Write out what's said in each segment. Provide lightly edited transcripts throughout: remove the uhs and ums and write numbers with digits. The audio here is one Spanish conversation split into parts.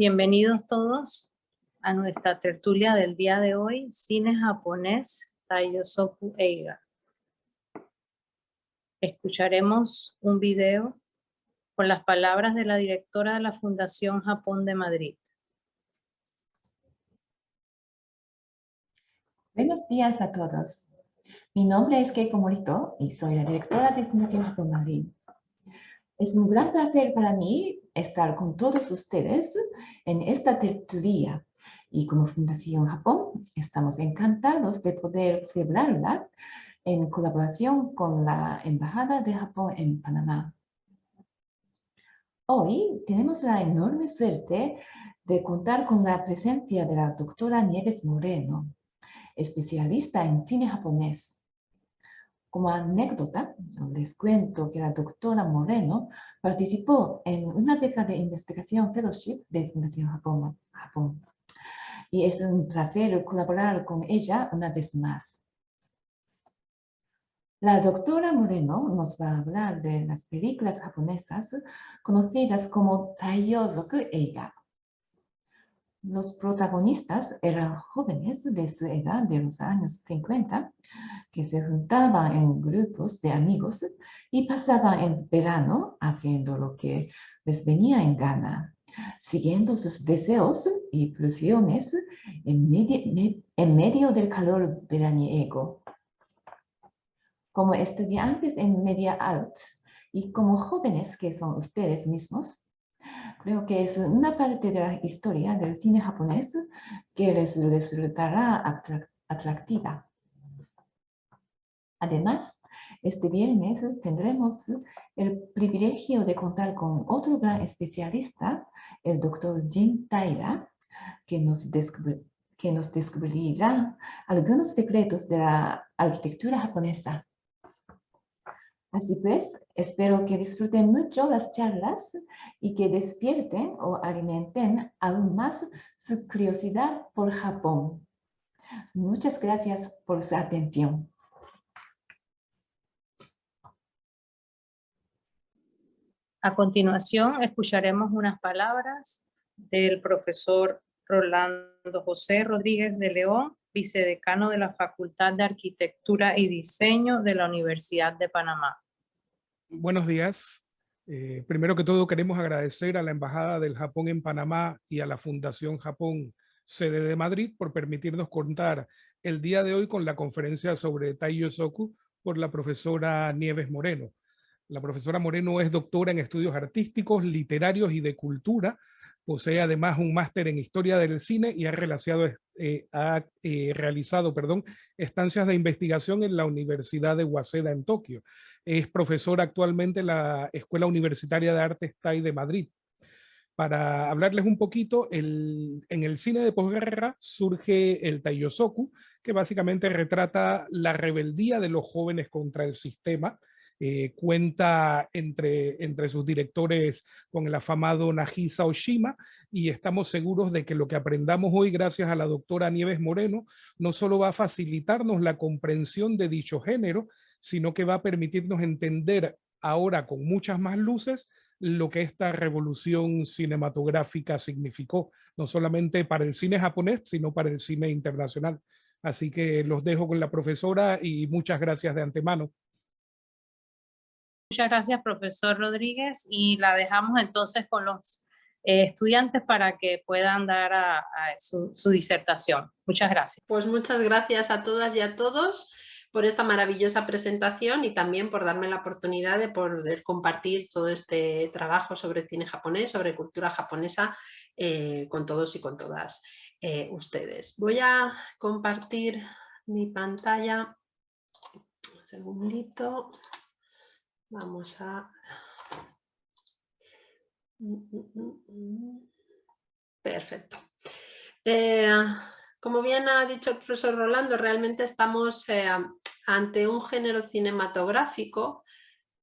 Bienvenidos todos a nuestra tertulia del día de hoy, Cine Japonés Taiyosoku Eiga. Escucharemos un video con las palabras de la directora de la Fundación Japón de Madrid. Buenos días a todos. Mi nombre es Keiko Morito y soy la directora de Fundación Japón Madrid. Es un gran placer para mí estar con todos ustedes en esta tertulia y como Fundación Japón estamos encantados de poder celebrarla en colaboración con la Embajada de Japón en Panamá. Hoy tenemos la enorme suerte de contar con la presencia de la doctora Nieves Moreno, especialista en cine japonés. Como anécdota, les cuento que la doctora Moreno participó en una beca de investigación fellowship de Fundación Japón. Y es un placer colaborar con ella una vez más. La doctora Moreno nos va a hablar de las películas japonesas conocidas como Taiyosoku Eiga. Los protagonistas eran jóvenes de su edad de los años 50 que se juntaban en grupos de amigos y pasaban el verano haciendo lo que les venía en gana, siguiendo sus deseos y pulsiones en medio del calor veraniego. Como estudiantes en media alt y como jóvenes que son ustedes mismos, creo que es una parte de la historia del cine japonés que les resultará atractiva. Además, este viernes tendremos el privilegio de contar con otro gran especialista, el Dr. Jin Taira, que nos descubrirá algunos secretos de la arquitectura japonesa. Así pues, espero que disfruten mucho las charlas y que despierten o alimenten aún más su curiosidad por Japón. Muchas gracias por su atención. A continuación, escucharemos unas palabras del profesor Rolando José Rodríguez de León, vicedecano de la Facultad de Arquitectura y Diseño de la Universidad de Panamá. Buenos días. Primero que todo queremos agradecer a la Embajada del Japón en Panamá y a la Fundación Japón, sede de Madrid, por permitirnos contar el día de hoy con la conferencia sobre Taiyosoku por la profesora Nieves Moreno. La profesora Moreno es doctora en estudios artísticos, literarios y de cultura. Posee además un máster en historia del cine y ha realizado estancias de investigación en la Universidad de Waseda en Tokio. Es profesora actualmente en la Escuela Universitaria de Artes TAI de Madrid. Para hablarles un poquito, en el cine de posguerra surge el Taiyosoku, que básicamente retrata la rebeldía de los jóvenes contra el sistema. Cuenta entre sus directores con el afamado Nagisa Oshima, y estamos seguros de que lo que aprendamos hoy gracias a la doctora Nieves Moreno no solo va a facilitarnos la comprensión de dicho género, sino que va a permitirnos entender ahora con muchas más luces lo que esta revolución cinematográfica significó, no solamente para el cine japonés, sino para el cine internacional. Así que los dejo con la profesora y muchas gracias de antemano. Muchas gracias, profesor Rodríguez, y la dejamos entonces con los estudiantes para que puedan dar su disertación. Muchas gracias. Pues muchas gracias a todas y a todos por esta maravillosa presentación y también por darme la oportunidad de poder compartir todo este trabajo sobre cine japonés, sobre cultura japonesa con todos y con todas ustedes. Voy a compartir mi pantalla. Un segundito. Vamos a... Perfecto. Como bien ha dicho el profesor Rolando, realmente estamos ante un género cinematográfico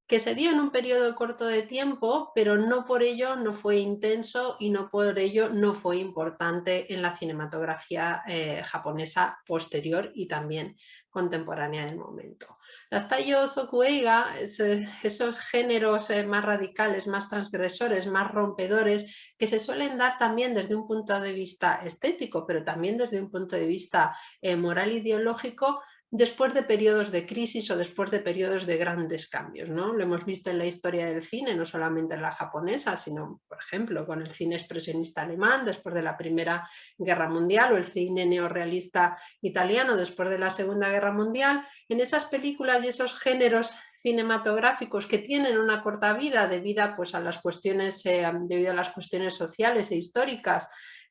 que se dio en un periodo corto de tiempo, pero no por ello no fue intenso y no por ello no fue importante en la cinematografía japonesa posterior y también contemporánea del momento. Las Taiyo Soku Eiga, esos géneros más radicales, más transgresores, más rompedores, que se suelen dar también desde un punto de vista estético, pero también desde un punto de vista moral ideológico, después de periodos de crisis o después de periodos de grandes cambios, ¿no? Lo hemos visto en la historia del cine, no solamente en la japonesa, sino, por ejemplo, con el cine expresionista alemán después de la Primera Guerra Mundial, o el cine neorrealista italiano después de la Segunda Guerra Mundial. En esas películas y esos géneros cinematográficos que tienen una corta vida debido pues, a las cuestiones, debido a las cuestiones sociales e históricas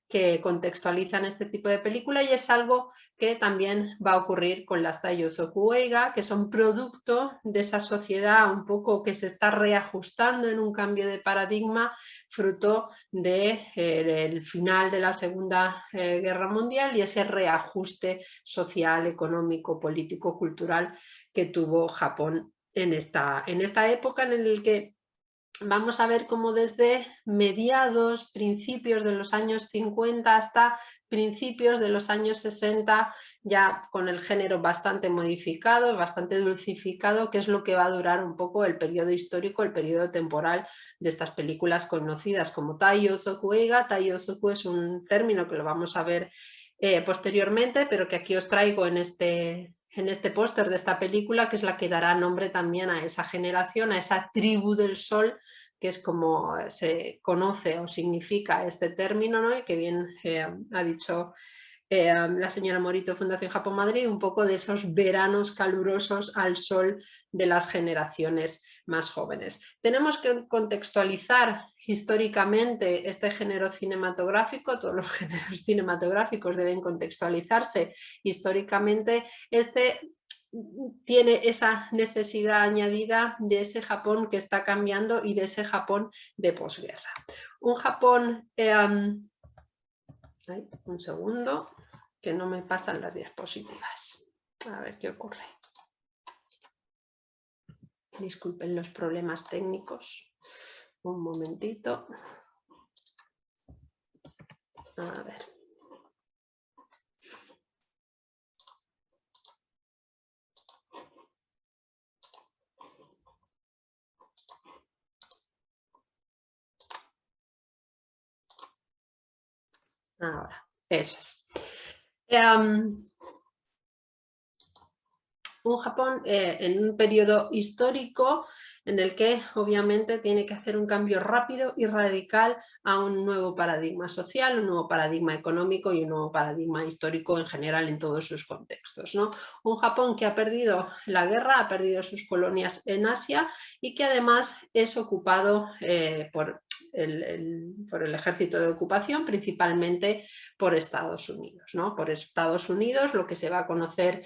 que contextualizan este tipo de película, y es algo que también va a ocurrir con las Taiyo Soku Eiga, que son producto de esa sociedad un poco que se está reajustando en un cambio de paradigma, fruto del final de la Segunda Guerra Mundial y ese reajuste social, económico, político, cultural que tuvo Japón en esta época, en el que vamos a ver cómo desde mediados, principios de los años 50 hasta principios de los años 60, ya con el género bastante modificado, bastante dulcificado, que es lo que va a durar un poco el periodo histórico, el periodo temporal de estas películas conocidas como Taiyo Soku Eiga. Taiyo Soku es un término que lo vamos a ver posteriormente, pero que aquí os traigo en este póster de esta película, que es la que dará nombre también a esa generación, a esa tribu del sol, que es como se conoce o significa este término, ¿no? Y que bien ha dicho la señora Morito, Fundación Japón Madrid, un poco de esos veranos calurosos al sol de las generaciones más jóvenes. Tenemos que contextualizar históricamente este género cinematográfico, todos los géneros cinematográficos deben contextualizarse históricamente. Este tiene esa necesidad añadida de ese Japón que está cambiando y de ese Japón de posguerra. Un Japón... un segundo, que no me pasan las diapositivas. A ver qué ocurre. Disculpen los problemas técnicos. Un momentito. A ver. Ahora, eso es. Un Japón en un periodo histórico en el que obviamente tiene que hacer un cambio rápido y radical a un nuevo paradigma social, un nuevo paradigma económico y un nuevo paradigma histórico en general en todos sus contextos, ¿no? Un Japón que ha perdido la guerra, ha perdido sus colonias en Asia y que además es ocupado por el ejército de ocupación, principalmente por Estados Unidos, ¿no? Por Estados Unidos, lo que se va a conocer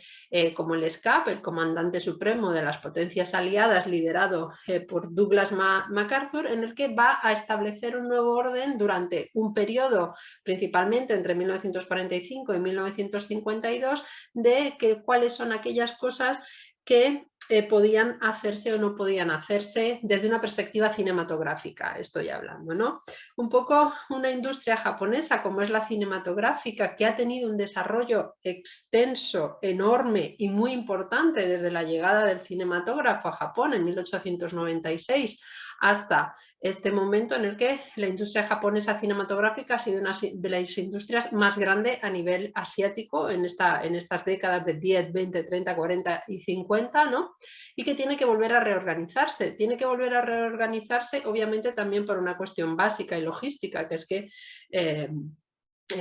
como el SCAP, el comandante supremo de las potencias aliadas, liderado por Douglas MacArthur, en el que va a establecer un nuevo orden durante un periodo, principalmente entre 1945 y 1952, de cuáles son aquellas cosas que podían hacerse o no podían hacerse desde una perspectiva cinematográfica, estoy hablando, ¿no? Un poco una industria japonesa como es la cinematográfica, que ha tenido un desarrollo extenso, enorme y muy importante desde la llegada del cinematógrafo a Japón en 1896 hasta este momento en el que la industria japonesa cinematográfica ha sido una de las industrias más grandes a nivel asiático en estas décadas de 10, 20, 30, 40 y 50, ¿no? Y que tiene que volver a reorganizarse. Tiene que volver a reorganizarse, obviamente, también por una cuestión básica y logística, que es que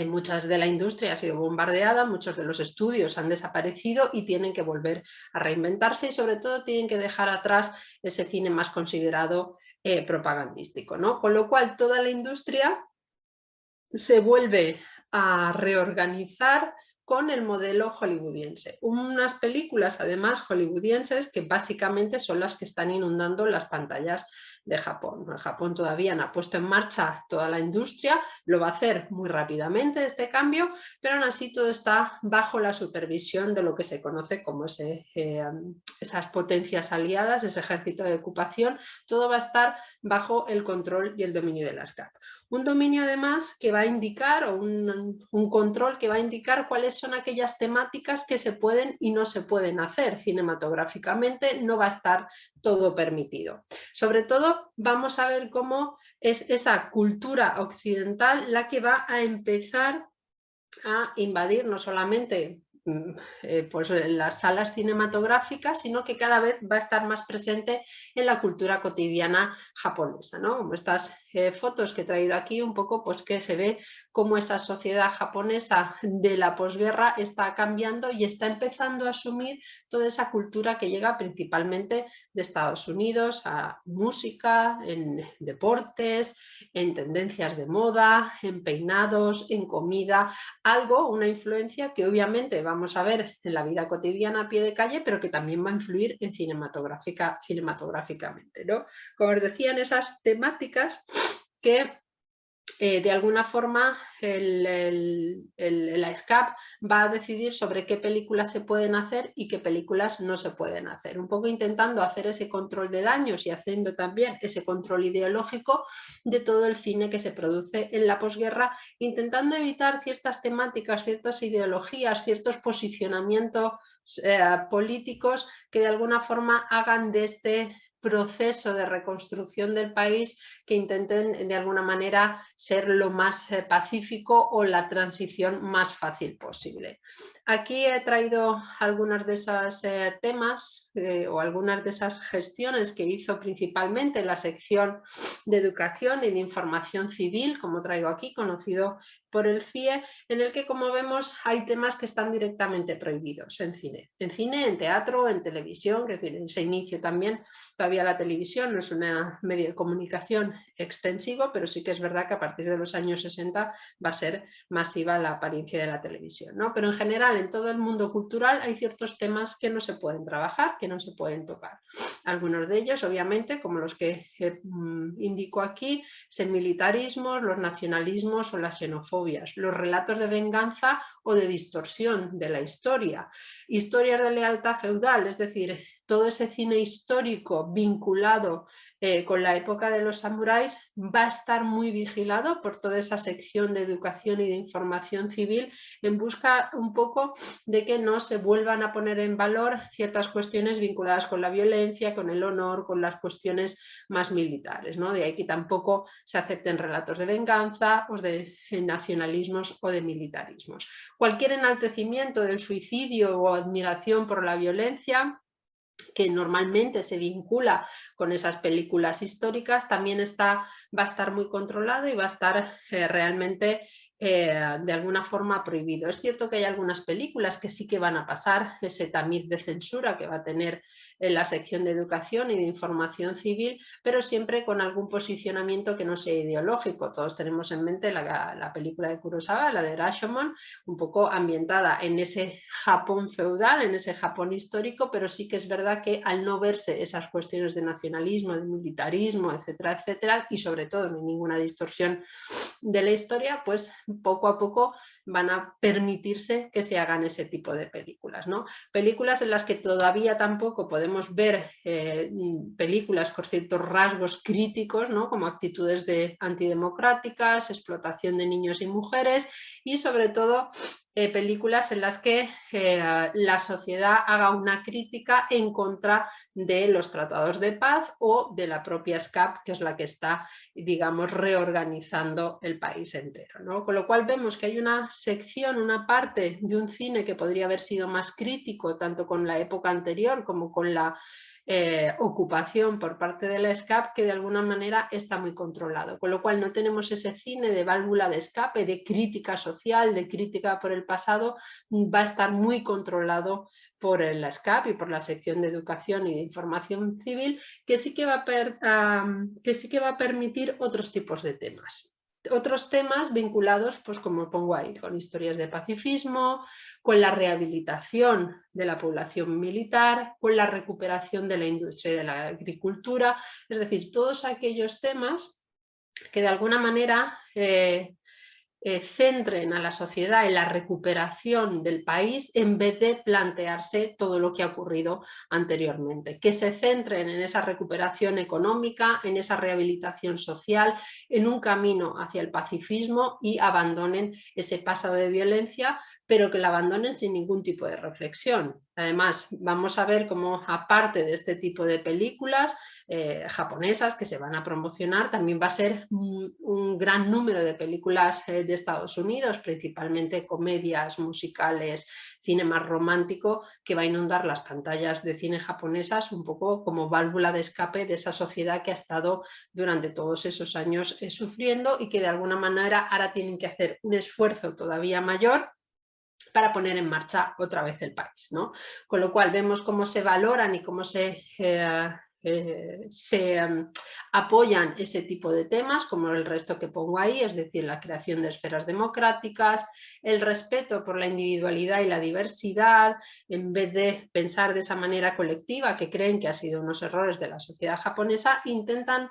muchas de la industria ha sido bombardeada, muchos de los estudios han desaparecido y tienen que volver a reinventarse y sobre todo tienen que dejar atrás ese cine más considerado propagandístico, ¿no? Con lo cual toda la industria se vuelve a reorganizar con el modelo hollywoodiense. Unas películas además hollywoodienses que básicamente son las que están inundando las pantallas de Japón. En Japón todavía no ha puesto en marcha toda la industria, lo va a hacer muy rápidamente este cambio, pero aún así todo está bajo la supervisión de lo que se conoce como esas potencias aliadas, ese ejército de ocupación. Todo va a estar bajo el control y el dominio de las SCAP. Un dominio además que va a indicar, o un control que va a indicar cuáles son aquellas temáticas que se pueden y no se pueden hacer cinematográficamente, no va a estar todo permitido. Sobre todo vamos a ver cómo es esa cultura occidental la que va a empezar a invadir no solamente pues las salas cinematográficas, sino que cada vez va a estar más presente en la cultura cotidiana japonesa, ¿no? Como estas fotos que he traído aquí, un poco pues que se ve cómo esa sociedad japonesa de la posguerra está cambiando y está empezando a asumir toda esa cultura que llega principalmente de Estados Unidos, a música, en deportes, en tendencias de moda, en peinados, en comida, algo, una influencia que obviamente vamos a ver en la vida cotidiana a pie de calle, pero que también va a influir en cinematográficamente, ¿no? Como os decía, en esas temáticas que de alguna forma la SCAP va a decidir sobre qué películas se pueden hacer y qué películas no se pueden hacer. Un poco intentando hacer ese control de daños y haciendo también ese control ideológico de todo el cine que se produce en la posguerra, intentando evitar ciertas temáticas, ciertas ideologías, ciertos posicionamientos políticos que de alguna forma hagan de este proceso de reconstrucción del país que intenten de alguna manera ser lo más pacífico o la transición más fácil posible. Aquí he traído algunos de esos temas o algunas de esas gestiones que hizo principalmente la sección de educación y de información civil, como traigo aquí, conocido por el CIE, en el que, como vemos, hay temas que están directamente prohibidos en cine, en teatro, en televisión, que es decir, ese inicio también. Todavía la televisión no es un medio de comunicación extensivo, pero sí que es verdad que a partir de los años 60 va a ser masiva la apariencia de la televisión, ¿no? Pero en general, en todo el mundo cultural hay ciertos temas que no se pueden trabajar, que no se pueden tocar. Algunos de ellos, obviamente, como los que indico aquí, es el militarismo, los nacionalismos o las xenofobias, los relatos de venganza o de distorsión de la historia, historias de lealtad feudal, es decir, todo ese cine histórico vinculado con la época de los samuráis va a estar muy vigilado por toda esa sección de educación y de información civil en busca un poco de que no se vuelvan a poner en valor ciertas cuestiones vinculadas con la violencia, con el honor, con las cuestiones más militares, ¿no? De ahí que tampoco se acepten relatos de venganza o de nacionalismos o de militarismos. Cualquier enaltecimiento del suicidio o admiración por la violencia que normalmente se vincula con esas películas históricas, también va a estar muy controlado y va a estar realmente de alguna forma prohibido. Es cierto que hay algunas películas que sí que van a pasar ese tamiz de censura que va a tener en la sección de educación y de información civil, pero siempre con algún posicionamiento que no sea ideológico. Todos tenemos en mente la película de Kurosawa, la de Rashomon, un poco ambientada en ese Japón feudal, en ese Japón histórico, pero sí que es verdad que al no verse esas cuestiones de nacionalismo, de militarismo, etcétera, etcétera, y sobre todo no hay ninguna distorsión de la historia, pues poco a poco van a permitirse que se hagan ese tipo de películas, ¿no? Películas en las que todavía tampoco podemos ver películas con ciertos rasgos críticos, ¿no? Como actitudes antidemocráticas, explotación de niños y mujeres y sobre todo películas en las que la sociedad haga una crítica en contra de los tratados de paz o de la propia SCAP, que es la que está, digamos, reorganizando el país entero, ¿no? Con lo cual vemos que hay una sección, una parte de un cine que podría haber sido más crítico, tanto con la época anterior como con la ocupación por parte de la SCAP, que de alguna manera está muy controlado, con lo cual no tenemos ese cine de válvula de escape, de crítica social, de crítica por el pasado, va a estar muy controlado por la SCAP y por la sección de educación y de información civil, que sí que va a permitir otros tipos de temas. Otros temas vinculados, pues como pongo ahí, con historias de pacifismo, con la rehabilitación de la población militar, con la recuperación de la industria y de la agricultura, es decir, todos aquellos temas que de alguna manera centren a la sociedad en la recuperación del país en vez de plantearse todo lo que ha ocurrido anteriormente, que se centren en esa recuperación económica, en esa rehabilitación social, en un camino hacia el pacifismo y abandonen ese pasado de violencia, pero que la abandonen sin ningún tipo de reflexión. Además, vamos a ver cómo, aparte de este tipo de películas japonesas que se van a promocionar, también va a ser un gran número de películas de Estados Unidos, principalmente comedias, musicales, cine más romántico, que va a inundar las pantallas de cine japonesas un poco como válvula de escape de esa sociedad que ha estado durante todos esos años sufriendo y que de alguna manera ahora tienen que hacer un esfuerzo todavía mayor para poner en marcha otra vez el país, ¿no? Con lo cual vemos cómo se valoran y cómo se apoyan ese tipo de temas, como el resto que pongo ahí, es decir, la creación de esferas democráticas, el respeto por la individualidad y la diversidad, en vez de pensar de esa manera colectiva que creen que ha sido unos errores de la sociedad japonesa, intentan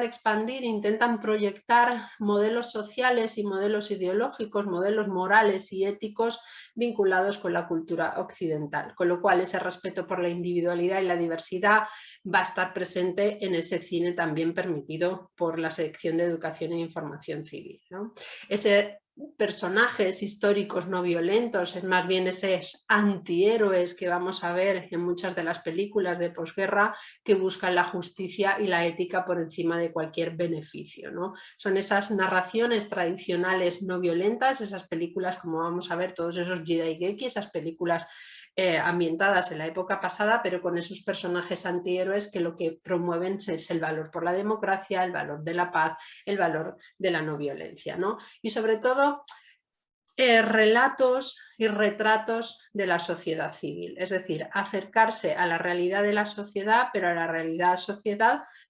expandir, intentan proyectar modelos sociales y modelos ideológicos, modelos morales y éticos vinculados con la cultura occidental, con lo cual ese respeto por la individualidad y la diversidad va a estar presente en ese cine también permitido por la sección de Educación e Información Civil, ¿no? Ese personajes históricos no violentos, es más bien esos antihéroes que vamos a ver en muchas de las películas de posguerra que buscan la justicia y la ética por encima de cualquier beneficio, ¿no? Son esas narraciones tradicionales no violentas, esas películas como vamos a ver, todos esos Jidaigeki, esas películas ambientadas en la época pasada, pero con esos personajes antihéroes que lo que promueven es el valor por la democracia, el valor de la paz, el valor de la no violencia, ¿no? Y sobre todo relatos y retratos de la sociedad civil, es decir, acercarse a la realidad de la sociedad, pero a la realidad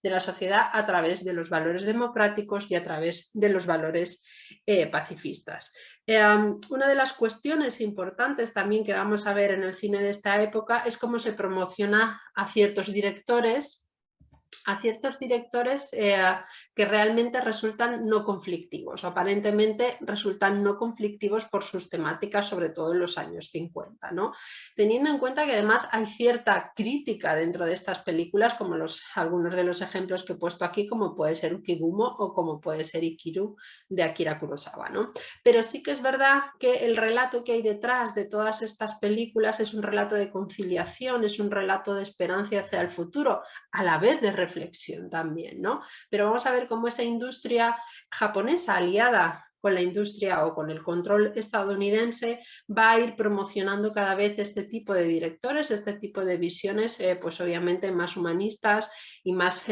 de la sociedad a través de los valores democráticos y a través de los valores pacifistas. Una de las cuestiones importantes también que vamos a ver en el cine de esta época es cómo se promociona a ciertos directores que realmente resultan no conflictivos, aparentemente resultan no conflictivos por sus temáticas, sobre todo en los años 50, ¿no? Teniendo en cuenta que además hay cierta crítica dentro de estas películas, como algunos de los ejemplos que he puesto aquí, como puede ser Ukigumo o como puede ser Ikiru de Akira Kurosawa, ¿no? Pero sí que es verdad que el relato que hay detrás de todas estas películas es un relato de conciliación, es un relato de esperanza hacia el futuro, a la vez de reflexión también, ¿no? Pero vamos a ver cómo esa industria japonesa aliada con la industria o con el control estadounidense va a ir promocionando cada vez este tipo de directores, este tipo de visiones, pues obviamente más humanistas y más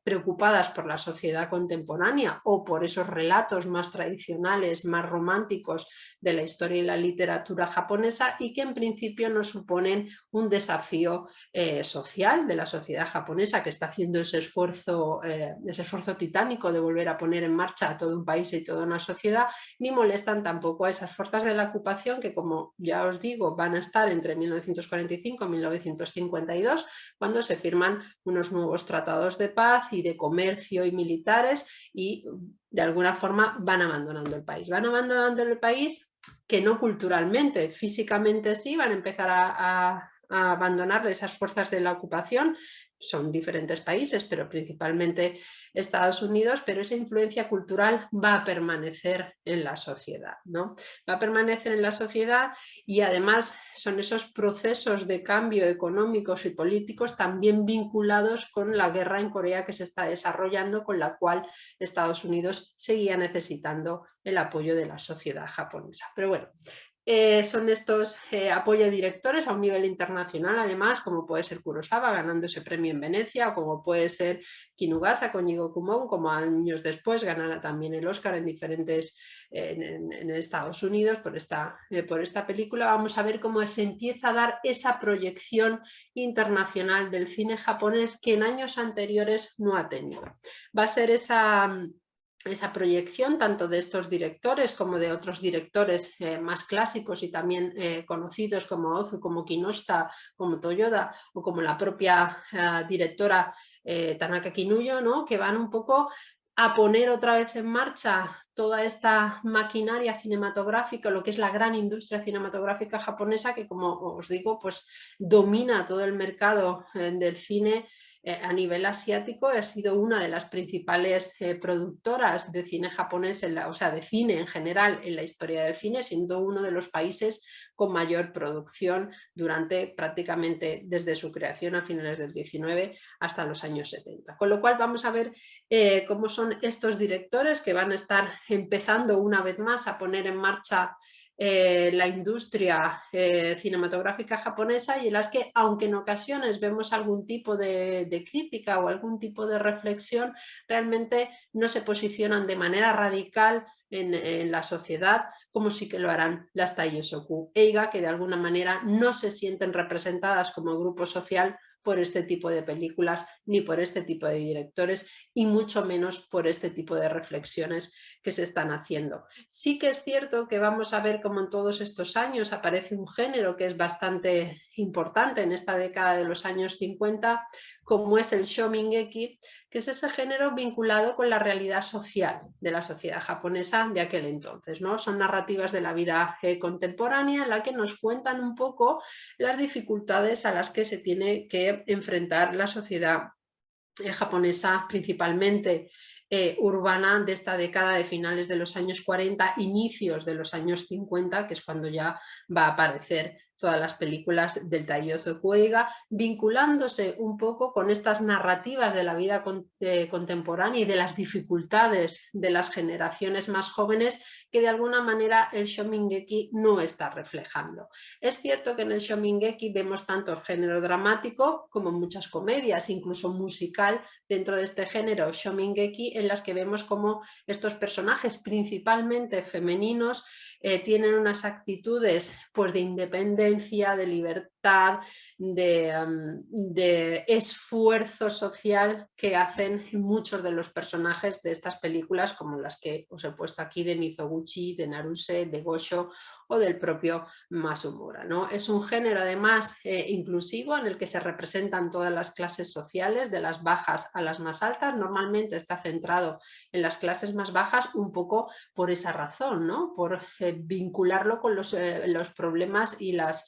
preocupadas por la sociedad contemporánea o por esos relatos más tradicionales, más románticos de la historia y la literatura japonesa y que en principio no suponen un desafío social de la sociedad japonesa que está haciendo ese esfuerzo titánico de volver a poner en marcha a todo un país y toda una sociedad, ni molestan tampoco a esas fuerzas de la ocupación que, como ya os digo, van a estar entre 1945 y 1952, cuando se firman unos nuevos tratados de paz y de comercio y militares y de alguna forma van abandonando el país. Van abandonando el país que no culturalmente, físicamente sí, van a empezar a abandonar esas fuerzas de la ocupación. Son diferentes países, pero principalmente Estados Unidos, pero esa influencia cultural va a permanecer en la sociedad, ¿no? Va a permanecer en la sociedad y además son esos procesos de cambio económicos y políticos también vinculados con la guerra en Corea que se está desarrollando, con la cual Estados Unidos seguía necesitando el apoyo de la sociedad japonesa. Pero bueno, son estos apoyo de directores a un nivel internacional, además, como puede ser Kurosawa ganando ese premio en Venecia, o como puede ser Kinugasa con Jigo Kumon, como años después ganará también el Oscar en diferentes en Estados Unidos por esta película. Vamos a ver cómo se empieza a dar esa proyección internacional del cine japonés que en años anteriores no ha tenido. Va a ser esa proyección tanto de estos directores como de otros directores más clásicos y también conocidos como Ozu, como Kinoshita, como Toyoda o como la propia directora Tanaka Kinuyo, ¿no? Que van un poco a poner otra vez en marcha toda esta maquinaria cinematográfica, lo que es la gran industria cinematográfica japonesa, que como os digo, pues domina todo el mercado del cine a nivel asiático. Ha sido una de las principales productoras de cine japonés, o sea, de cine en general en la historia del cine, siendo uno de los países con mayor producción durante prácticamente desde su creación a finales del 19 hasta los años 70. Con lo cual vamos a ver cómo son estos directores que van a estar empezando una vez más a poner en marcha la industria cinematográfica japonesa, y en las que, aunque en ocasiones vemos algún tipo de crítica o algún tipo de reflexión, realmente no se posicionan de manera radical en la sociedad, como sí que lo harán las Taiyosoku Eiga, que de alguna manera no se sienten representadas como grupo social por este tipo de películas ni por este tipo de directores, y mucho menos por este tipo de reflexiones que se están haciendo. Sí que es cierto que vamos a ver cómo en todos estos años aparece un género que es bastante importante en esta década de los años 50, como es el shomingeki, que es ese género vinculado con la realidad social de la sociedad japonesa de aquel entonces, ¿no? Son narrativas de la vida contemporánea en la que nos cuentan un poco las dificultades a las que se tiene que enfrentar la sociedad japonesa, principalmente urbana, de esta década de finales de los años 40, inicios de los años 50, que es cuando ya va a aparecer todas las películas del Taiyosoku Eiga, vinculándose un poco con estas narrativas de la vida contemporánea y de las dificultades de las generaciones más jóvenes, que de alguna manera el shomingeki no está reflejando. Es cierto que en el shomingeki vemos tanto el género dramático como muchas comedias, incluso musical dentro de este género shomingeki, en las que vemos como estos personajes, principalmente femeninos, tienen unas actitudes pues, de independencia, de libertad, de esfuerzo social que hacen muchos de los personajes de estas películas, como las que os he puesto aquí de Mizoguchi, de Naruse, de Gosho o del propio Masumura, ¿no? Es un género además inclusivo, en el que se representan todas las clases sociales, de las bajas a las más altas. Normalmente está centrado en las clases más bajas, un poco por esa razón, ¿no? Por vincularlo con los problemas y las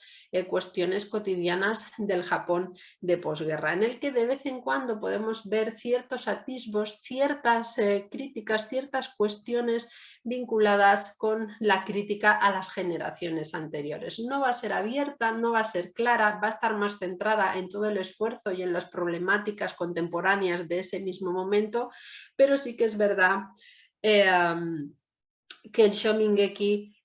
cuestiones cotidianas del Japón de posguerra, en el que de vez en cuando podemos ver ciertos atisbos, ciertas críticas, ciertas cuestiones vinculadas con la crítica a las generaciones anteriores. No va a ser abierta, no va a ser clara, va a estar más centrada en todo el esfuerzo y en las problemáticas contemporáneas de ese mismo momento, pero sí que es verdad que el shomingeki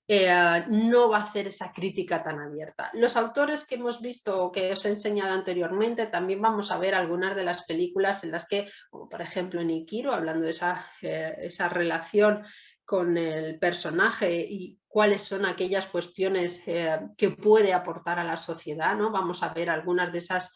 no va a hacer esa crítica tan abierta. Los autores que hemos visto o que os he enseñado anteriormente, también vamos a ver algunas de las películas en las que, como por ejemplo en Ikiru, hablando de esa relación con el personaje y cuáles son aquellas cuestiones que puede aportar a la sociedad, ¿no? Vamos a ver algunas de esas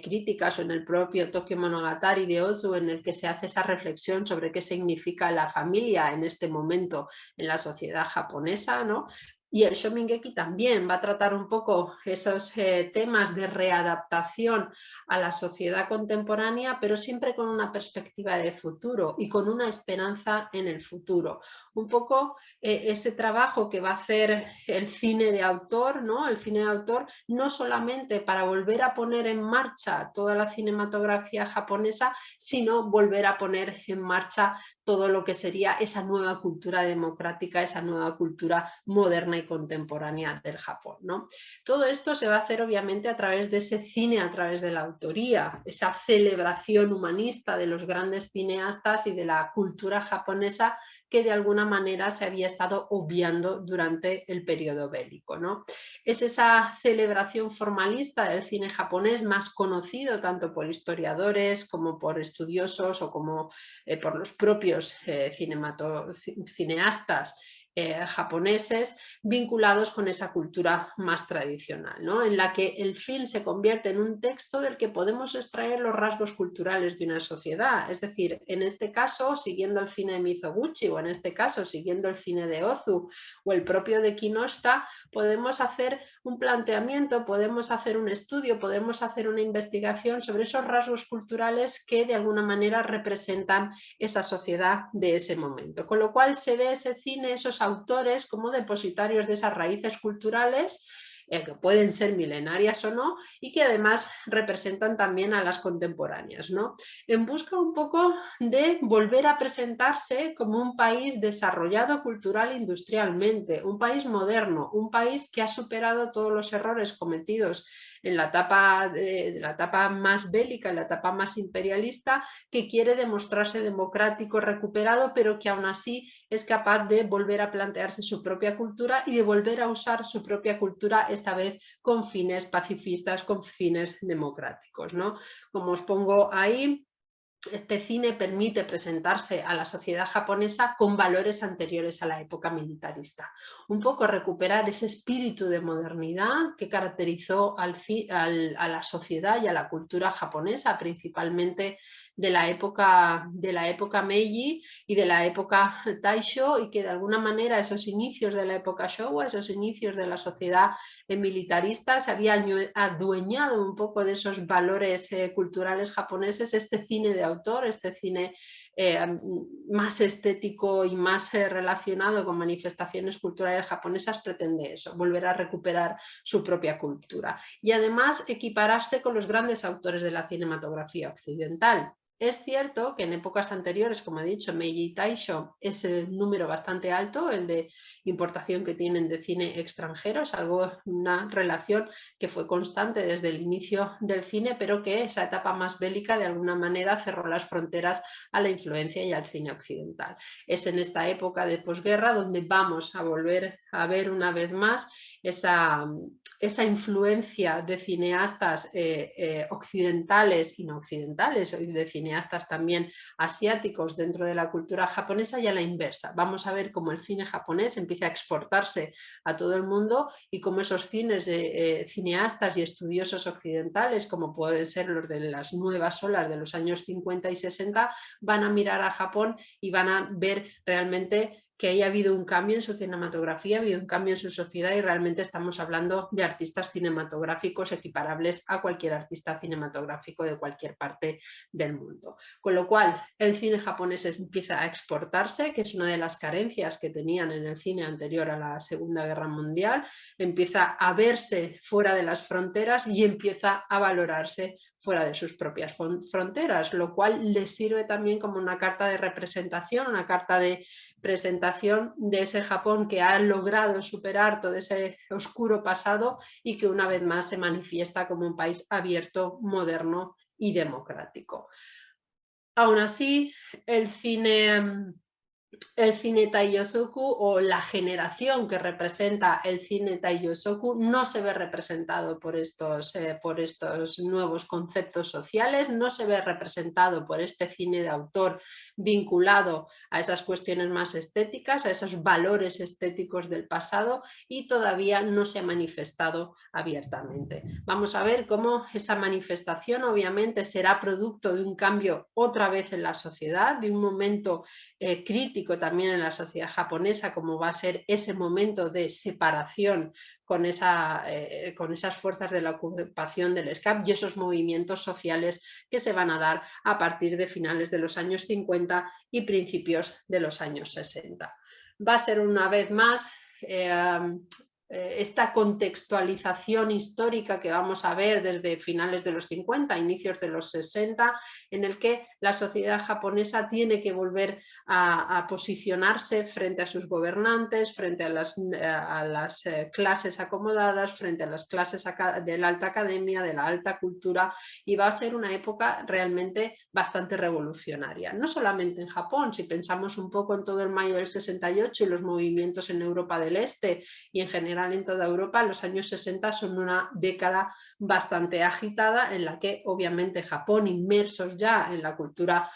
críticas, o en el propio Tokyo Monogatari de Ozu, en el que se hace esa reflexión sobre qué significa la familia en este momento en la sociedad japonesa, ¿no? Y el shomingeki también va a tratar un poco esos temas de readaptación a la sociedad contemporánea, pero siempre con una perspectiva de futuro y con una esperanza en el futuro. Un poco ese trabajo que va a hacer el cine de autor, ¿no? El cine de autor, no solamente para volver a poner en marcha toda la cinematografía japonesa, sino volver a poner en marcha todo lo que sería esa nueva cultura democrática, esa nueva cultura moderna y contemporánea del Japón, ¿no? Todo esto se va a hacer obviamente a través de ese cine, a través de la autoría, esa celebración humanista de los grandes cineastas y de la cultura japonesa que de alguna manera se había estado obviando durante el periodo bélico, ¿no? Es esa celebración formalista del cine japonés más conocido tanto por historiadores como por estudiosos o como por los propios cineastas japoneses vinculados con esa cultura más tradicional, ¿no? En la que el film se convierte en un texto del que podemos extraer los rasgos culturales de una sociedad. Es decir, en este caso, siguiendo el cine de Mizoguchi, o en este caso, siguiendo el cine de Ozu o el propio de Kinoshita, podemos hacer un planteamiento, podemos hacer un estudio, podemos hacer una investigación sobre esos rasgos culturales que de alguna manera representan esa sociedad de ese momento. Con lo cual se ve ese cine, esos autores como depositarios de esas raíces culturales que pueden ser milenarias o no, y que además representan también a las contemporáneas, ¿no? En busca un poco de volver a presentarse como un país desarrollado cultural e industrialmente, un país moderno, un país que ha superado todos los errores cometidos en la etapa más bélica, en la etapa más imperialista, que quiere demostrarse democrático, recuperado, pero que aún así es capaz de volver a plantearse su propia cultura y de volver a usar su propia cultura, esta vez con fines pacifistas, con fines democráticos, ¿no? Como os pongo ahí, este cine permite presentarse a la sociedad japonesa con valores anteriores a la época militarista. Un poco recuperar ese espíritu de modernidad que caracterizó a la sociedad y a la cultura japonesa, principalmente de la época Meiji y de la época Taisho, y que de alguna manera esos inicios de la época Showa, esos inicios de la sociedad militarista, se había adueñado un poco de esos valores culturales japoneses. Este cine de autor, este cine más estético y más relacionado con manifestaciones culturales japonesas, pretende eso, volver a recuperar su propia cultura y además equipararse con los grandes autores de la cinematografía occidental. Es cierto que en épocas anteriores, como he dicho, Meiji y Taisho, es el número bastante alto, el de importación que tienen de cine extranjero, es una relación que fue constante desde el inicio del cine, pero que esa etapa más bélica de alguna manera cerró las fronteras a la influencia y al cine occidental. Es en esta época de posguerra donde vamos a volver a ver una vez más esa influencia de cineastas occidentales y no occidentales, y de cineastas también asiáticos dentro de la cultura japonesa, y a la inversa. Vamos a ver cómo el cine japonés empieza a exportarse a todo el mundo y cómo esos cines de cineastas y estudiosos occidentales, como pueden ser los de las nuevas olas de los años 50 y 60, van a mirar a Japón y van a ver realmente que haya habido un cambio en su cinematografía, ha habido un cambio en su sociedad, y realmente estamos hablando de artistas cinematográficos equiparables a cualquier artista cinematográfico de cualquier parte del mundo. Con lo cual, el cine japonés empieza a exportarse, que es una de las carencias que tenían en el cine anterior a la Segunda Guerra Mundial, empieza a verse fuera de las fronteras y empieza a valorarse fuera de sus propias fronteras, lo cual les sirve también como una carta de representación, una carta de presentación de ese Japón que ha logrado superar todo ese oscuro pasado y que una vez más se manifiesta como un país abierto, moderno y democrático. Aún así, el cine Taiyosoku, o la generación que representa el cine Taiyosoku, no se ve representado por estos nuevos conceptos sociales, no se ve representado por este cine de autor vinculado a esas cuestiones más estéticas, a esos valores estéticos del pasado, y todavía no se ha manifestado abiertamente. Vamos a ver cómo esa manifestación obviamente será producto de un cambio otra vez en la sociedad, de un momento crítico también en la sociedad japonesa, como va a ser ese momento de separación con esas fuerzas de la ocupación del SCAP y esos movimientos sociales que se van a dar a partir de finales de los años 50 y principios de los años 60. Va a ser una vez más esta contextualización histórica que vamos a ver desde finales de los 50, inicios de los 60, en el que la sociedad japonesa tiene que volver a posicionarse frente a sus gobernantes, frente a las clases acomodadas, frente a las clases de la alta academia, de la alta cultura, y va a ser una época realmente bastante revolucionaria. No solamente en Japón, si pensamos un poco en todo el mayo del 68 y los movimientos en Europa del Este y en general en toda Europa, los años 60 son una década bastante agitada en la que obviamente Japón, inmersos ya en la cultura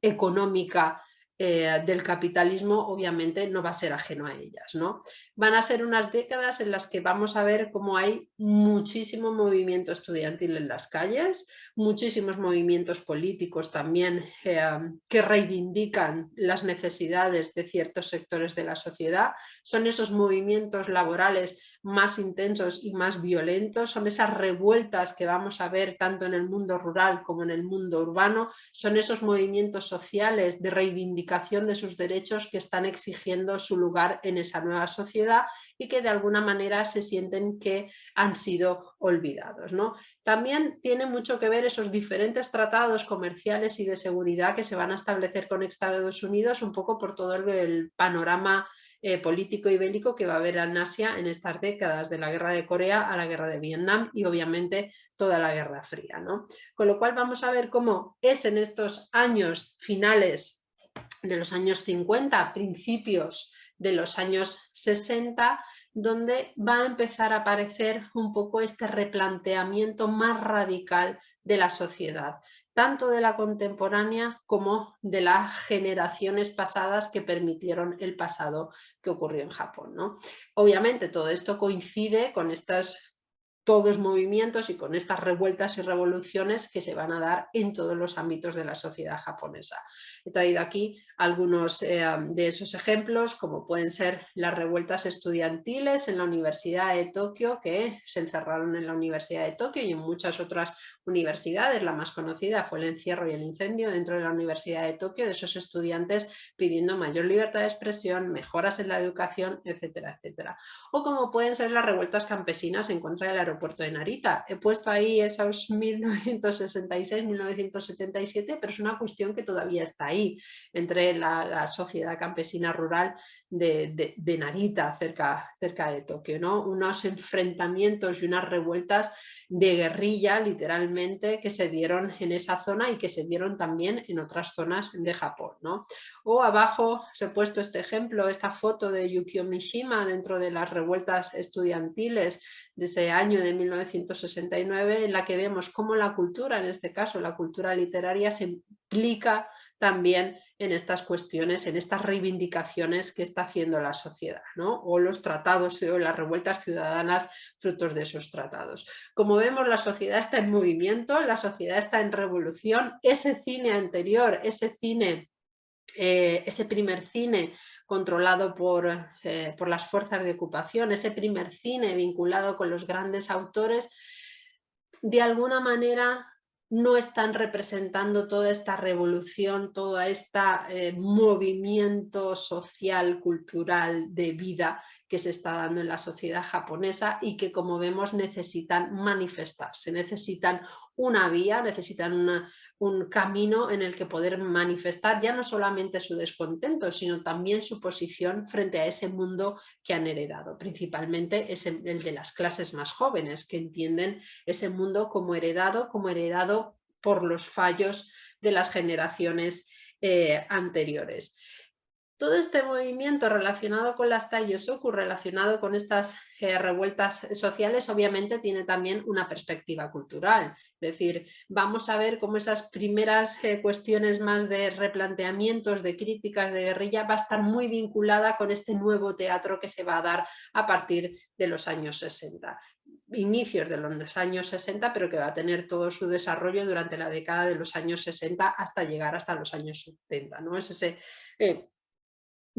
económica del capitalismo obviamente no va a ser ajeno a ellas, ¿no? Van a ser unas décadas en las que vamos a ver cómo hay muchísimo movimiento estudiantil en las calles, muchísimos movimientos políticos también que reivindican las necesidades de ciertos sectores de la sociedad. Son esos movimientos laborales más intensos y más violentos, son esas revueltas que vamos a ver tanto en el mundo rural como en el mundo urbano, son esos movimientos sociales de reivindicación de sus derechos que están exigiendo su lugar en esa nueva sociedad y que de alguna manera se sienten que han sido olvidados, ¿no? También tiene mucho que ver esos diferentes tratados comerciales y de seguridad que se van a establecer con Estados Unidos un poco por todo el panorama político y bélico que va a haber en Asia en estas décadas, de la guerra de Corea a la guerra de Vietnam y obviamente toda la Guerra Fría, ¿no? Con lo cual vamos a ver cómo es en estos años finales de los años 50, principios de los años 60, donde va a empezar a aparecer un poco este replanteamiento más radical de la sociedad, tanto de la contemporánea como de las generaciones pasadas que permitieron el pasado que ocurrió en Japón, ¿no? Obviamente todo esto coincide con todos movimientos y con estas revueltas y revoluciones que se van a dar en todos los ámbitos de la sociedad japonesa. He traído aquí algunos de esos ejemplos, como pueden ser las revueltas estudiantiles en la Universidad de Tokio, que se encerraron en la Universidad de Tokio y en muchas otras universidades. La más conocida fue el encierro y el incendio dentro de la Universidad de Tokio de esos estudiantes pidiendo mayor libertad de expresión, mejoras en la educación, etcétera, etcétera. O como pueden ser las revueltas campesinas en contra del aeropuerto de Narita. He puesto ahí esos 1966-1977, pero es una cuestión que todavía está ahí, entre la sociedad campesina rural de Narita, cerca de Tokio, ¿no? Unos enfrentamientos y unas revueltas de guerrilla, literalmente, que se dieron en esa zona y que se dieron también en otras zonas de Japón, ¿no? O abajo os he puesto este ejemplo, esta foto de Yukio Mishima dentro de las revueltas estudiantiles de ese año de 1969, en la que vemos cómo la cultura, en este caso la cultura literaria, se implica también en estas cuestiones, en estas reivindicaciones que está haciendo la sociedad, ¿no? O los tratados o las revueltas ciudadanas frutos de esos tratados. Como vemos, la sociedad está en movimiento, la sociedad está en revolución. Ese cine anterior, ese primer cine controlado por las fuerzas de ocupación, ese primer cine vinculado con los grandes autores, de alguna manera no están representando toda esta revolución, todo este movimiento social, cultural, de vida que se está dando en la sociedad japonesa y que, como vemos, necesitan manifestarse, necesitan una vía, necesitan un camino en el que poder manifestar ya no solamente su descontento, sino también su posición frente a ese mundo que han heredado. Principalmente es el de las clases más jóvenes, que entienden ese mundo como heredado por los fallos de las generaciones anteriores. Todo este movimiento relacionado con las Taiyosoku, relacionado con estas revueltas sociales, obviamente tiene también una perspectiva cultural. Es decir, vamos a ver cómo esas primeras cuestiones más de replanteamientos, de críticas, de guerrilla, va a estar muy vinculada con este nuevo teatro que se va a dar a partir de los años 60. Inicios de los años 60, pero que va a tener todo su desarrollo durante la década de los años 60 hasta llegar hasta los años 70, ¿no? Es ese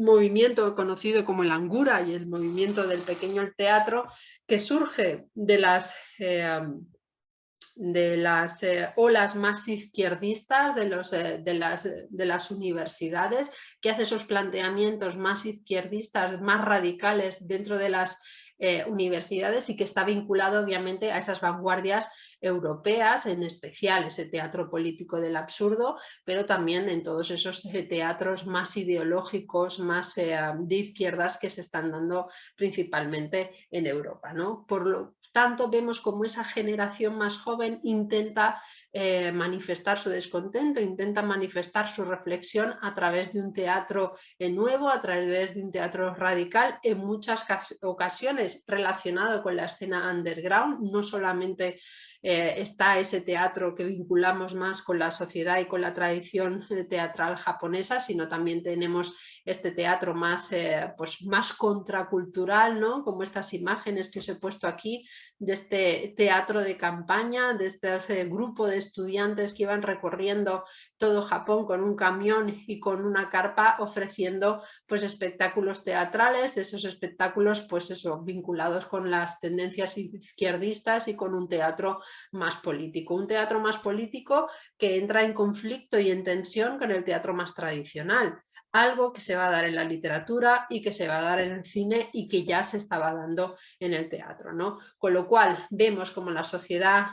movimiento conocido como el Angura y el movimiento del pequeño teatro que surge de las olas más izquierdistas de las universidades, que hace esos planteamientos más izquierdistas, más radicales dentro de las universidades y que está vinculado obviamente a esas vanguardias europeas, en especial ese teatro político del absurdo, pero también en todos esos teatros más ideológicos, más de izquierdas que se están dando principalmente en Europa, ¿no? Por lo tanto, vemos como esa generación más joven intenta manifestar su descontento, intenta manifestar su reflexión a través de un teatro nuevo, a través de un teatro radical, en muchas ocasiones relacionado con la escena underground, no solamente está ese teatro que vinculamos más con la sociedad y con la tradición teatral japonesa, sino también tenemos este teatro más, pues más contracultural, ¿no? Como estas imágenes que os he puesto aquí, de este teatro de campaña, de este grupo de estudiantes que iban recorriendo todo Japón con un camión y con una carpa ofreciendo pues espectáculos teatrales, de esos espectáculos pues eso, vinculados con las tendencias izquierdistas y con un teatro más político. Un teatro más político que entra en conflicto y en tensión con el teatro más tradicional. Algo que se va a dar en la literatura y que se va a dar en el cine y que ya se estaba dando en el teatro, ¿no? Con lo cual vemos como la sociedad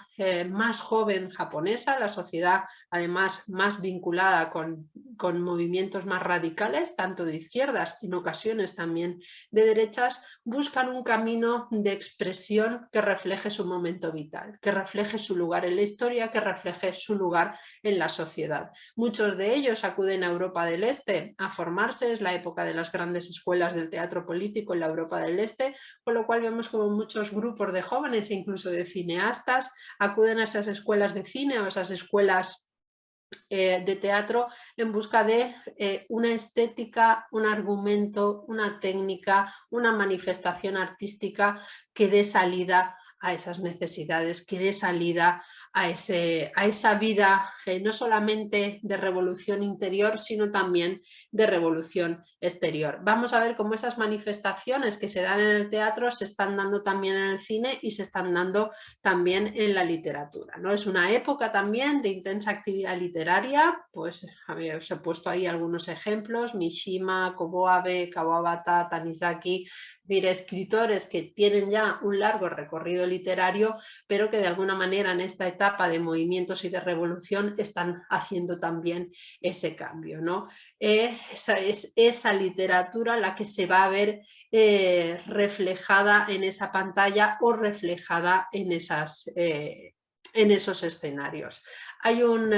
más joven japonesa, la sociedad además más vinculada con movimientos más radicales, tanto de izquierdas, en ocasiones también de derechas, buscan un camino de expresión que refleje su momento vital, que refleje su lugar en la historia, que refleje su lugar en la sociedad. Muchos de ellos acuden a Europa del Este a formarse, es la época de las grandes escuelas del teatro político en la Europa del Este, con lo cual vemos como muchos grupos de jóvenes e incluso de cineastas acuden a esas escuelas de cine o esas escuelas de teatro en busca de una estética, un argumento, una técnica, una manifestación artística que dé salida a esas necesidades, que dé salida a esa vida no solamente de revolución interior, sino también de revolución exterior. Vamos a ver cómo esas manifestaciones que se dan en el teatro se están dando también en el cine y se están dando también en la literatura, ¿no? Es una época también de intensa actividad literaria, pues os he puesto ahí algunos ejemplos: Mishima, Koboabe, Kawabata, Tanizaki, escritores que tienen ya un largo recorrido literario, pero que de alguna manera en esta etapa de movimientos y de revolución están haciendo también ese cambio, ¿no? Es esa literatura la que se va a ver reflejada en esa pantalla o reflejada en esos escenarios. Hay un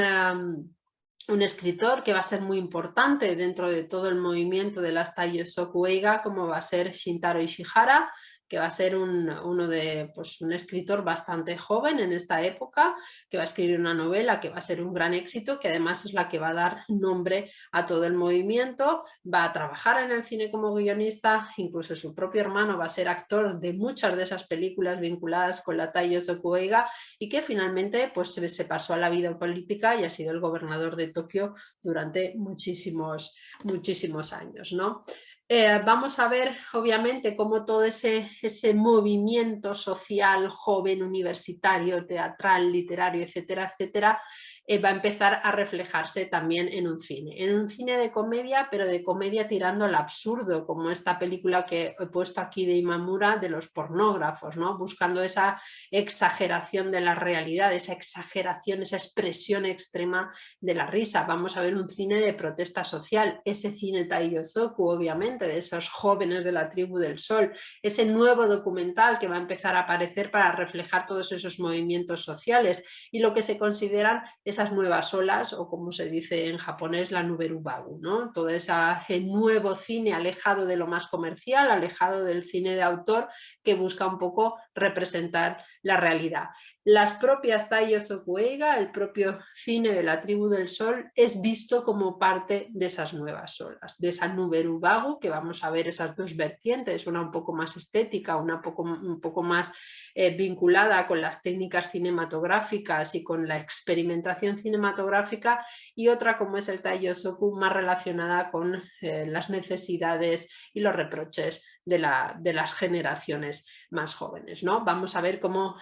escritor que va a ser muy importante dentro de todo el movimiento de las Taiyosoku Eiga, como va a ser Shintaro Ishihara, que va a ser un escritor bastante joven en esta época, que va a escribir una novela que va a ser un gran éxito, que además es la que va a dar nombre a todo el movimiento. Va a trabajar en el cine como guionista, incluso su propio hermano va a ser actor de muchas de esas películas vinculadas con la Taiyosoku Eiga, y que finalmente pues, se pasó a la vida política y ha sido el gobernador de Tokio durante muchísimos años, ¿no? Vamos a ver, obviamente, cómo todo ese movimiento social, joven, universitario, teatral, literario, etcétera, etcétera, va a empezar a reflejarse también en un cine de comedia, pero de comedia tirando al absurdo, como esta película que he puesto aquí de Imamura, de los pornógrafos, ¿no? Buscando esa exageración de la realidad, esa exageración, esa expresión extrema de la risa. Vamos a ver un cine de protesta social, ese cine Taiyosoku, obviamente, de esos jóvenes de la tribu del sol, ese nuevo documental que va a empezar a aparecer para reflejar todos esos movimientos sociales y lo que se consideran esas nuevas olas, o como se dice en japonés, la nuberubagu, ¿no? Todo ese nuevo cine alejado de lo más comercial, alejado del cine de autor, que busca un poco representar la realidad. Las propias Taiyosoku Eiga, el propio cine de la tribu del sol, es visto como parte de esas nuevas olas, de esa nuberubagu, que vamos a ver esas dos vertientes, una un poco más estética, una un poco más vinculada con las técnicas cinematográficas y con la experimentación cinematográfica, y otra como es el Taiyosoku, más relacionada con las necesidades y los reproches de las generaciones más jóvenes, ¿no? Vamos a ver cómo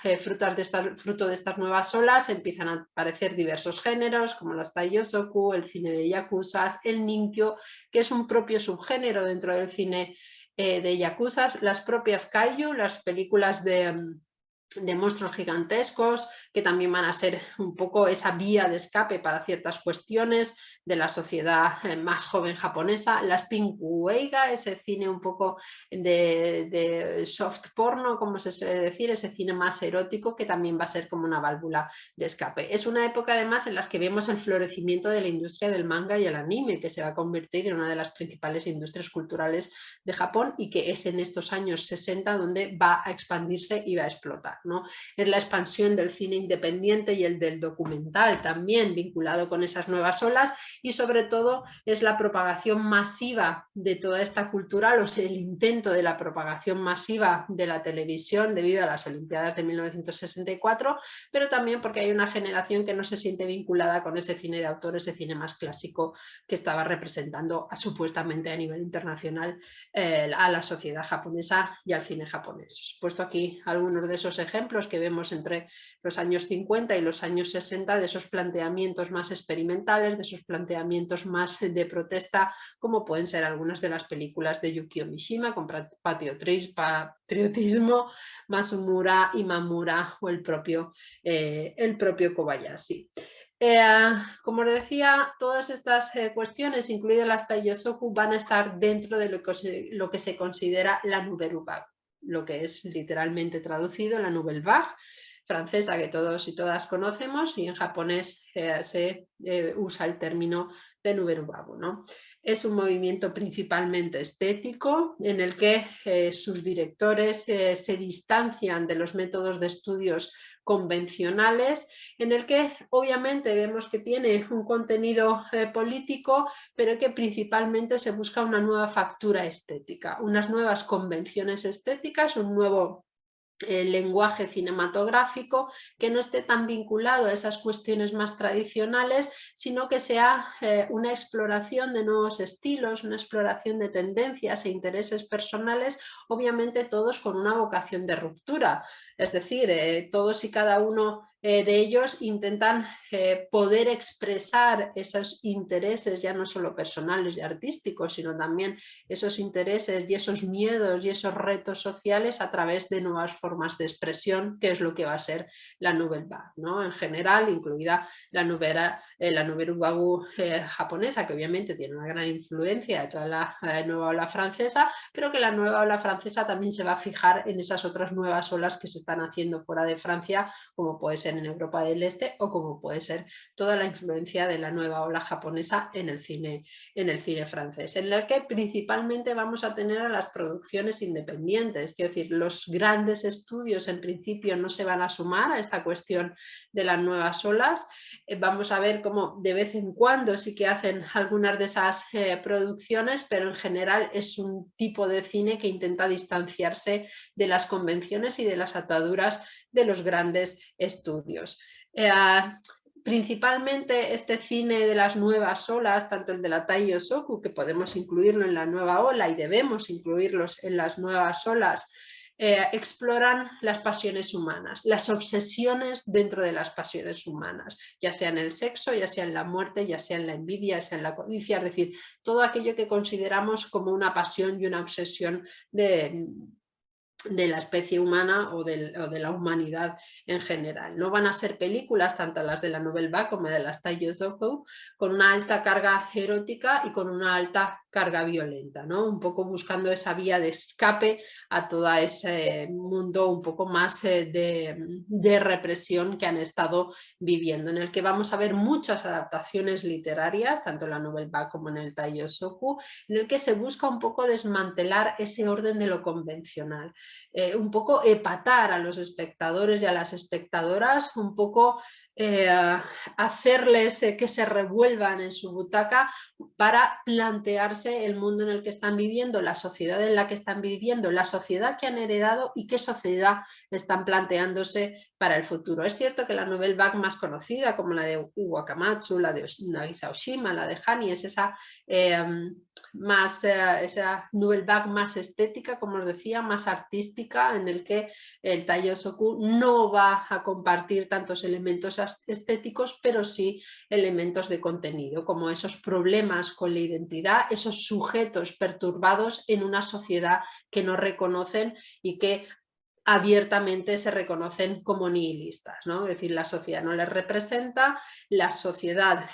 fruto de estas nuevas olas empiezan a aparecer diversos géneros como las Taiyosoku, el cine de yakuzas, el ninkyo, que es un propio subgénero dentro del cine de yakuzas, las propias kaiju, las películas de monstruos gigantescos, que también van a ser un poco esa vía de escape para ciertas cuestiones de la sociedad más joven japonesa, las Pinku Eiga, ese cine un poco de soft porno, como se suele decir, ese cine más erótico, que también va a ser como una válvula de escape. Es una época además en la que vemos el florecimiento de la industria del manga y el anime, que se va a convertir en una de las principales industrias culturales de Japón, y que es en estos años 60 donde va a expandirse y va a explotar. Bach, ¿no? Es la expansión del cine independiente y el del documental también vinculado con esas nuevas olas, y sobre todo es la propagación masiva de toda esta cultura, el intento de la propagación masiva de la televisión debido a las Olimpiadas de 1964, pero también porque hay una generación que no se siente vinculada con ese cine de autor, ese cine más clásico que estaba representando supuestamente a nivel internacional a la sociedad japonesa y al cine japonés. He puesto aquí algunos de esos ejemplos que vemos entre los años 50 y los años 60, de esos planteamientos más experimentales, de esos planteamientos más de protesta, como pueden ser algunas de las películas de Yukio Mishima con Patriotismo, Masumura, Imamura o el propio Kobayashi. Como os decía, todas estas cuestiones, incluidas las Taiyosoku, van a estar dentro de lo que se considera la Nouvelle Vague, lo que es literalmente traducido la Nouvelle Vague francesa, que todos y todas conocemos, y en japonés se usa el término de Nouvelle Vague, ¿no? Es un movimiento principalmente estético en el que sus directores se distancian de los métodos de estudios convencionales, en el que obviamente vemos que tiene un contenido político, pero que principalmente se busca una nueva factura estética, unas nuevas convenciones estéticas, un nuevo lenguaje cinematográfico que no esté tan vinculado a esas cuestiones más tradicionales, sino que sea una exploración de nuevos estilos, una exploración de tendencias e intereses personales, obviamente todos con una vocación de ruptura. Es decir, todos y cada uno de ellos intentan poder expresar esos intereses, ya no solo personales y artísticos, sino también esos intereses y esos miedos y esos retos sociales a través de nuevas formas de expresión, que es lo que va a ser la Nouvelle Vague, ¿no? En general, incluida la Nouvelle Vague japonesa, que obviamente tiene una gran influencia de toda la nueva ola francesa, pero que la nueva ola francesa también se va a fijar en esas otras nuevas olas que se están haciendo fuera de Francia, como puede ser en Europa del Este o como puede ser toda la influencia de la nueva ola japonesa en el cine francés, en el que principalmente vamos a tener a las producciones independientes, es decir, los grandes estudios en principio no se van a sumar a esta cuestión de las nuevas olas. Vamos a ver cómo de vez en cuando sí que hacen algunas de esas producciones, pero en general es un tipo de cine que intenta distanciarse de las convenciones y de las ataduras de los grandes estudios. Principalmente este cine de las nuevas olas, tanto el de la Taiyosoku, que podemos incluirlo en la nueva ola y debemos incluirlos en las nuevas olas, exploran las pasiones humanas, las obsesiones dentro de las pasiones humanas, ya sea en el sexo, ya sea en la muerte, ya sea en la envidia, ya sea en la codicia, es decir, todo aquello que consideramos como una pasión y una obsesión de la especie humana o de la humanidad en general. No van a ser películas, tanto las de la Nouvelle Vague como de las Taiyosoku, con una alta carga erótica y con una alta carga violenta, ¿no? Un poco buscando esa vía de escape a todo ese mundo un poco más de represión que han estado viviendo, en el que vamos a ver muchas adaptaciones literarias, tanto en la Nouvelle Vague como en el Taiyosoku, en el que se busca un poco desmantelar ese orden de lo convencional. Un poco epatar a los espectadores y a las espectadoras, un poco hacerles que se revuelvan en su butaca para plantearse el mundo en el que están viviendo, la sociedad en la que están viviendo, la sociedad que han heredado y qué sociedad están planteándose para el futuro. Es cierto que la Nouvelle Vague más conocida, como la de Wakamatsu, la de Nagisa Oshima, la de Hani, es esa Nouvelle Vague más estética, como os decía, más artística, en el que el Taiyosoku no va a compartir tantos elementos estéticos, pero sí elementos de contenido, como esos problemas con la identidad, esos sujetos perturbados en una sociedad que no reconocen y que abiertamente se reconocen como nihilistas, ¿no? Es decir, la sociedad no les representa, la sociedad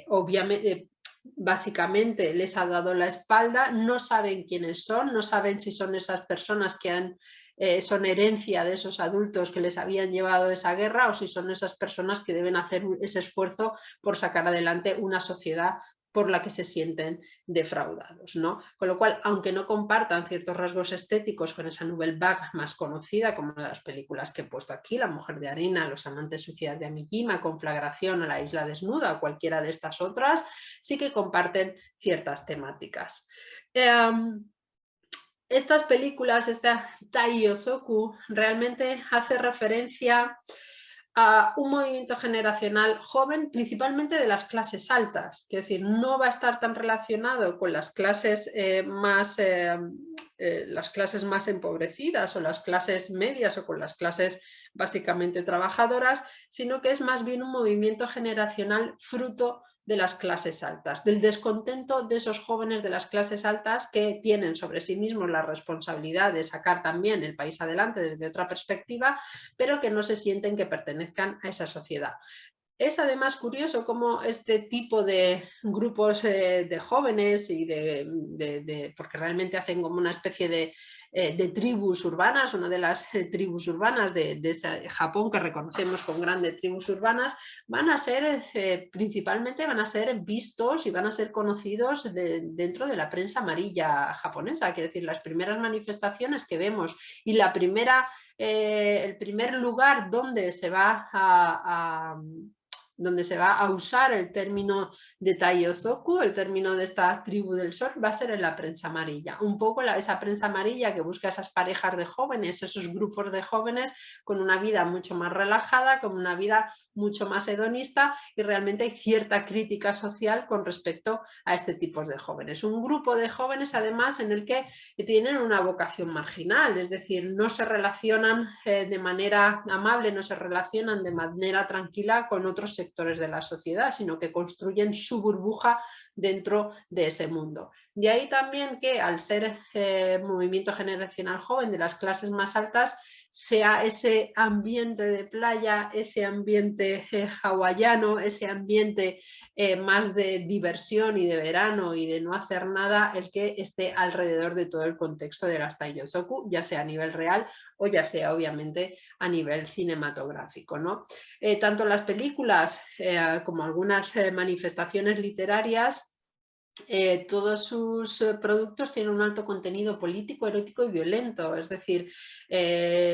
obviamente básicamente les ha dado la espalda, no saben quiénes son, no saben si son esas personas que son herencia de esos adultos que les habían llevado esa guerra o si son esas personas que deben hacer ese esfuerzo por sacar adelante una sociedad por la que se sienten defraudados, ¿no? Con lo cual, aunque no compartan ciertos rasgos estéticos con esa Nouvelle Vague más conocida, como las películas que he puesto aquí, La mujer de arena, Los amantes suicidas de Amijima, Conflagración o La isla desnuda, o cualquiera de estas otras, sí que comparten ciertas temáticas. Estas películas, esta Taiyosoku, realmente hace referencia a un movimiento generacional joven, principalmente de las clases altas, es decir, no va a estar tan relacionado con las clases más empobrecidas o las clases medias o con las clases básicamente trabajadoras, sino que es más bien un movimiento generacional fruto de las clases altas, del descontento de esos jóvenes de las clases altas que tienen sobre sí mismos la responsabilidad de sacar también el país adelante desde otra perspectiva, pero que no se sienten que pertenezcan a esa sociedad. Es además curioso cómo este tipo de grupos de jóvenes y porque realmente hacen como una especie de tribus urbanas, una de las tribus urbanas de Japón que reconocemos como grandes tribus urbanas, van a ser principalmente van a ser vistos y van a ser conocidos dentro de la prensa amarilla japonesa, quiere decir, las primeras manifestaciones que vemos y el primer lugar donde se va a usar el término de Taiyosoku, el término de esta tribu del sol, va a ser en la prensa amarilla. Un poco esa prensa amarilla que busca esas parejas de jóvenes, esos grupos de jóvenes con una vida mucho más relajada, con una vida mucho más hedonista, y realmente hay cierta crítica social con respecto a este tipo de jóvenes. Un grupo de jóvenes además en el que tienen una vocación marginal, es decir, no se relacionan de manera amable, no se relacionan de manera tranquila con otros sectores de la sociedad, sino que construyen su burbuja dentro de ese mundo. De ahí también que al ser movimiento generacional joven de las clases más altas, sea ese ambiente de playa, ese ambiente hawaiano, ese ambiente más de diversión y de verano y de no hacer nada, el que esté alrededor de todo el contexto de las Taiyosoku, ya sea a nivel real o ya sea obviamente a nivel cinematográfico, ¿no? Tanto las películas como algunas manifestaciones literarias, todos sus productos tienen un alto contenido político, erótico y violento, es decir,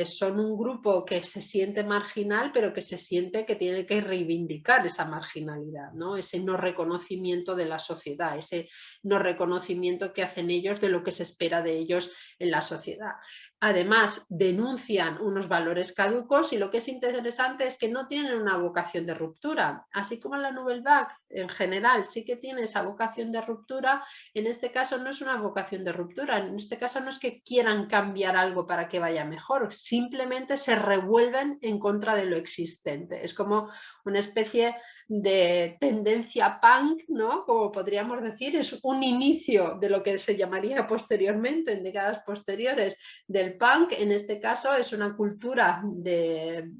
son un grupo que se siente marginal, pero que se siente que tiene que reivindicar esa marginalidad, ¿no? Ese no reconocimiento de la sociedad, ese no reconocimiento que hacen ellos de lo que se espera de ellos en la sociedad. Además, denuncian unos valores caducos y lo que es interesante es que no tienen una vocación de ruptura. Así como la Nouvelle Vague en general sí que tiene esa vocación de ruptura, en este caso no es una vocación de ruptura, en este caso no es que quieran cambiar algo para que vaya mejor, simplemente se revuelven en contra de lo existente. Es como una especie de tendencia punk, ¿no? Como podríamos decir, es un inicio de lo que se llamaría posteriormente, en décadas posteriores, del punk. En este caso es una cultura del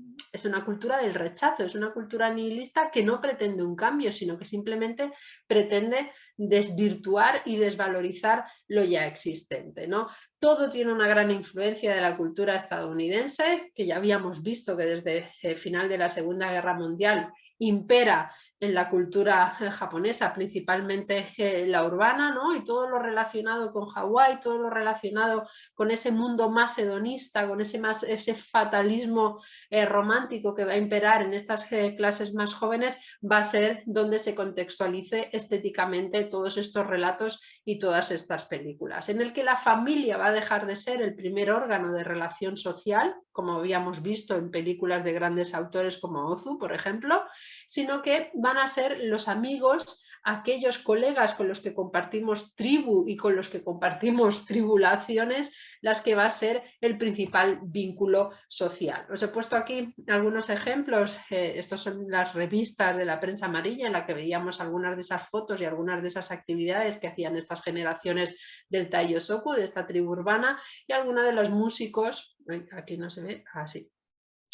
rechazo, es una cultura nihilista que no pretende un cambio, sino que simplemente pretende desvirtuar y desvalorizar lo ya existente, ¿no? Todo tiene una gran influencia de la cultura estadounidense, que ya habíamos visto que desde el final de la Segunda Guerra Mundial impera en la cultura japonesa, principalmente la urbana, ¿no? Y todo lo relacionado con Hawái, todo lo relacionado con ese mundo más hedonista, con ese fatalismo romántico que va a imperar en estas clases más jóvenes, va a ser donde se contextualice estéticamente todos estos relatos y todas estas películas, en el que la familia va a dejar de ser el primer órgano de relación social, como habíamos visto en películas de grandes autores como Ozu, por ejemplo, sino que van a ser los amigos, aquellos colegas con los que compartimos tribu y con los que compartimos tribulaciones, las que va a ser el principal vínculo social. Os he puesto aquí algunos ejemplos, estos son las revistas de la prensa amarilla en la que veíamos algunas de esas fotos y algunas de esas actividades que hacían estas generaciones del Taiyosoku, de esta tribu urbana, y algunos de los músicos, aquí no se ve, así.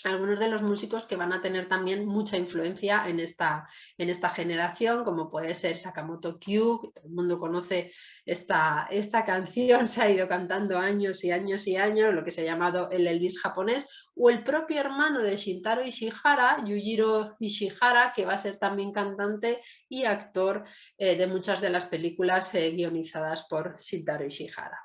algunos de los músicos que van a tener también mucha influencia en esta generación, como puede ser Sakamoto Kyu, que todo el mundo conoce esta canción, se ha ido cantando años y años y años, lo que se ha llamado el Elvis japonés, o el propio hermano de Shintaro Ishihara, Yujiro Ishihara, que va a ser también cantante y actor de muchas de las películas guionizadas por Shintaro Ishihara.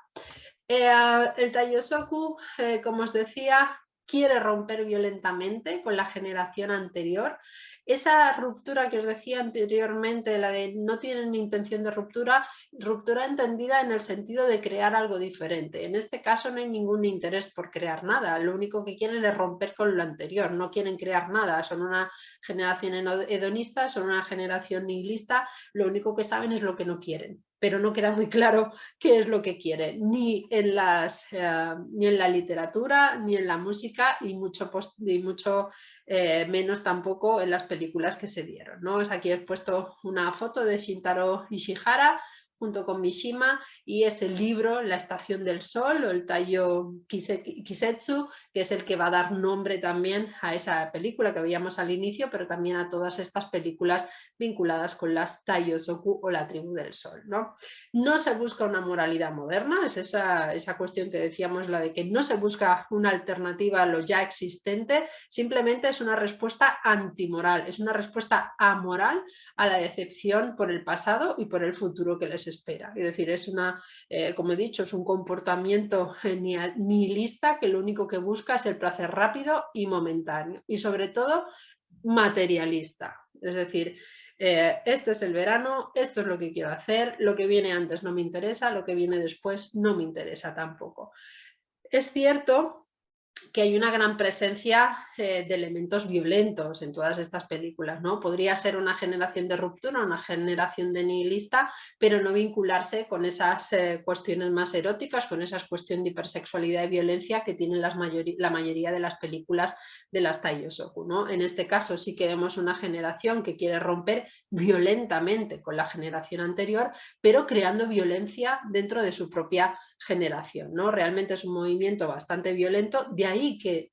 El Taiyosoku, como os decía, quiere romper violentamente con la generación anterior. Esa ruptura que os decía anteriormente, la de no tienen intención de ruptura entendida en el sentido de crear algo diferente. En este caso no hay ningún interés por crear nada, lo único que quieren es romper con lo anterior, no quieren crear nada, son una generación hedonista, son una generación nihilista, lo único que saben es lo que no quieren, pero no queda muy claro qué es lo que quieren, ni en la literatura, ni en la música, y mucho menos tampoco en las películas que se dieron, ¿no? Aquí he puesto una foto de Shintaro Ishihara junto con Mishima, y es el libro La Estación del Sol, o el Taiyo Kisetsu, que es el que va a dar nombre también a esa película que veíamos al inicio, pero también a todas estas películas vinculadas con las Taiyosoku o la tribu del sol, ¿no? No se busca una moralidad moderna, es esa cuestión que decíamos, la de que no se busca una alternativa a lo ya existente, simplemente es una respuesta antimoral, es una respuesta amoral a la decepción por el pasado y por el futuro que les espera. Es decir, es como he dicho, es un comportamiento nihilista que lo único que busca es el placer rápido y momentáneo, y sobre todo materialista. Es decir, este es el verano, esto es lo que quiero hacer, lo que viene antes no me interesa, lo que viene después no me interesa tampoco. Es cierto que hay una gran presencia de elementos violentos en todas estas películas, ¿no? Podría ser una generación de ruptura, una generación de nihilista, pero no vincularse con esas cuestiones más eróticas, con esas cuestiones de hipersexualidad y violencia que tienen la mayoría de las películas de las Taiyosoku, ¿no? En este caso sí que vemos una generación que quiere romper violentamente con la generación anterior, pero creando violencia dentro de su propia generación, ¿no? Realmente es un movimiento bastante violento, de ahí que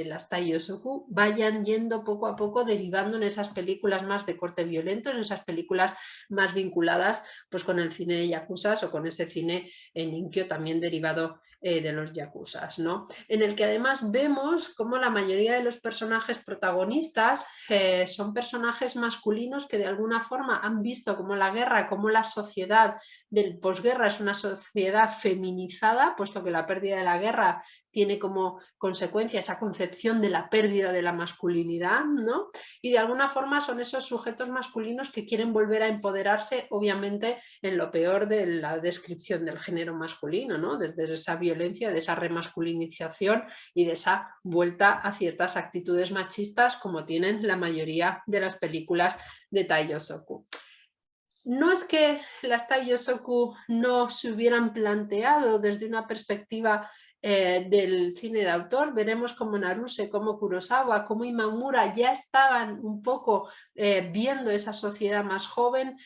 las Taiyosoku vayan yendo poco a poco derivando en esas películas más de corte violento, en esas películas más vinculadas pues con el cine de yakuzas o con ese cine ninkyo también derivado de los yakuzas, ¿no? En el que además vemos cómo la mayoría de los personajes protagonistas son personajes masculinos que de alguna forma han visto como la guerra, como la sociedad del posguerra es una sociedad feminizada, puesto que la pérdida de la guerra tiene como consecuencia esa concepción de la pérdida de la masculinidad, ¿no? Y de alguna forma son esos sujetos masculinos que quieren volver a empoderarse, obviamente en lo peor de la descripción del género masculino, ¿no? Desde esa violencia, de esa remasculinización y de esa vuelta a ciertas actitudes machistas como tienen la mayoría de las películas de Taiyosoku. No es que las Taiyosoku no se hubieran planteado desde una perspectiva del cine de autor. Veremos como Naruse, como Kurosawa, como Imamura ya estaban un poco viendo esa sociedad más joven,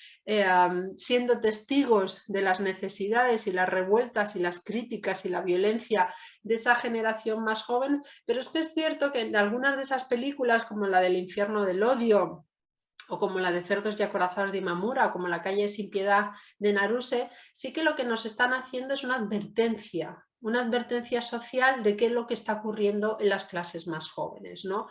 siendo testigos de las necesidades y las revueltas y las críticas y la violencia de esa generación más joven, pero es que es cierto que en algunas de esas películas, como la del Infierno del Odio, o como la de Cerdos y Acorazados de Imamura, o como La calle sin piedad de Naruse, sí que lo que nos están haciendo es una advertencia social de qué es lo que está ocurriendo en las clases más jóvenes, ¿no?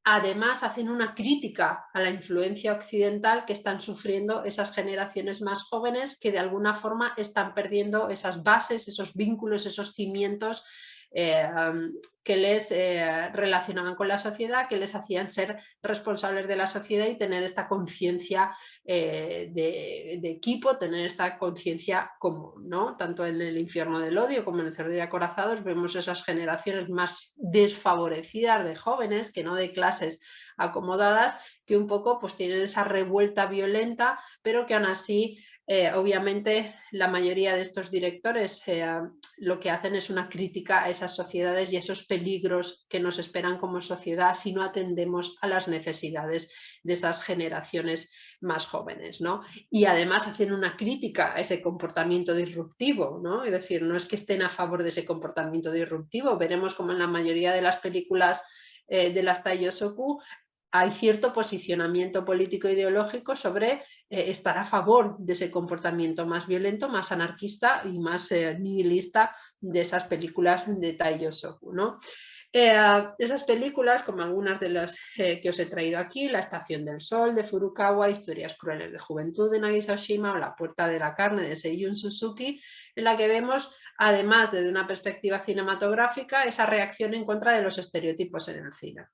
Además, hacen una crítica a la influencia occidental que están sufriendo esas generaciones más jóvenes que de alguna forma están perdiendo esas bases, esos vínculos, esos cimientos que les relacionaban con la sociedad, que les hacían ser responsables de la sociedad y tener esta conciencia de equipo, tener esta conciencia común, ¿no? Tanto en el Infierno del Odio como en el Cerdo y Acorazados vemos esas generaciones más desfavorecidas de jóvenes, que no de clases acomodadas, que un poco pues tienen esa revuelta violenta, pero que aún así obviamente la mayoría de estos directores lo que hacen es una crítica a esas sociedades y a esos peligros que nos esperan como sociedad si no atendemos a las necesidades de esas generaciones más jóvenes, ¿no? Y además hacen una crítica a ese comportamiento disruptivo, ¿no? Es decir, no es que estén a favor de ese comportamiento disruptivo, veremos como en la mayoría de las películas de las Taiyosoku hay cierto posicionamiento político e ideológico sobre estar a favor de ese comportamiento más violento, más anarquista y más nihilista de esas películas de Taiyosoku, ¿no? Esas películas, como algunas de las que os he traído aquí, La estación del sol de Furukawa, Historias crueles de juventud de Nagisa Oshima o La puerta de la carne de Seiyun Suzuki, en la que vemos, además desde una perspectiva cinematográfica, esa reacción en contra de los estereotipos en el cine.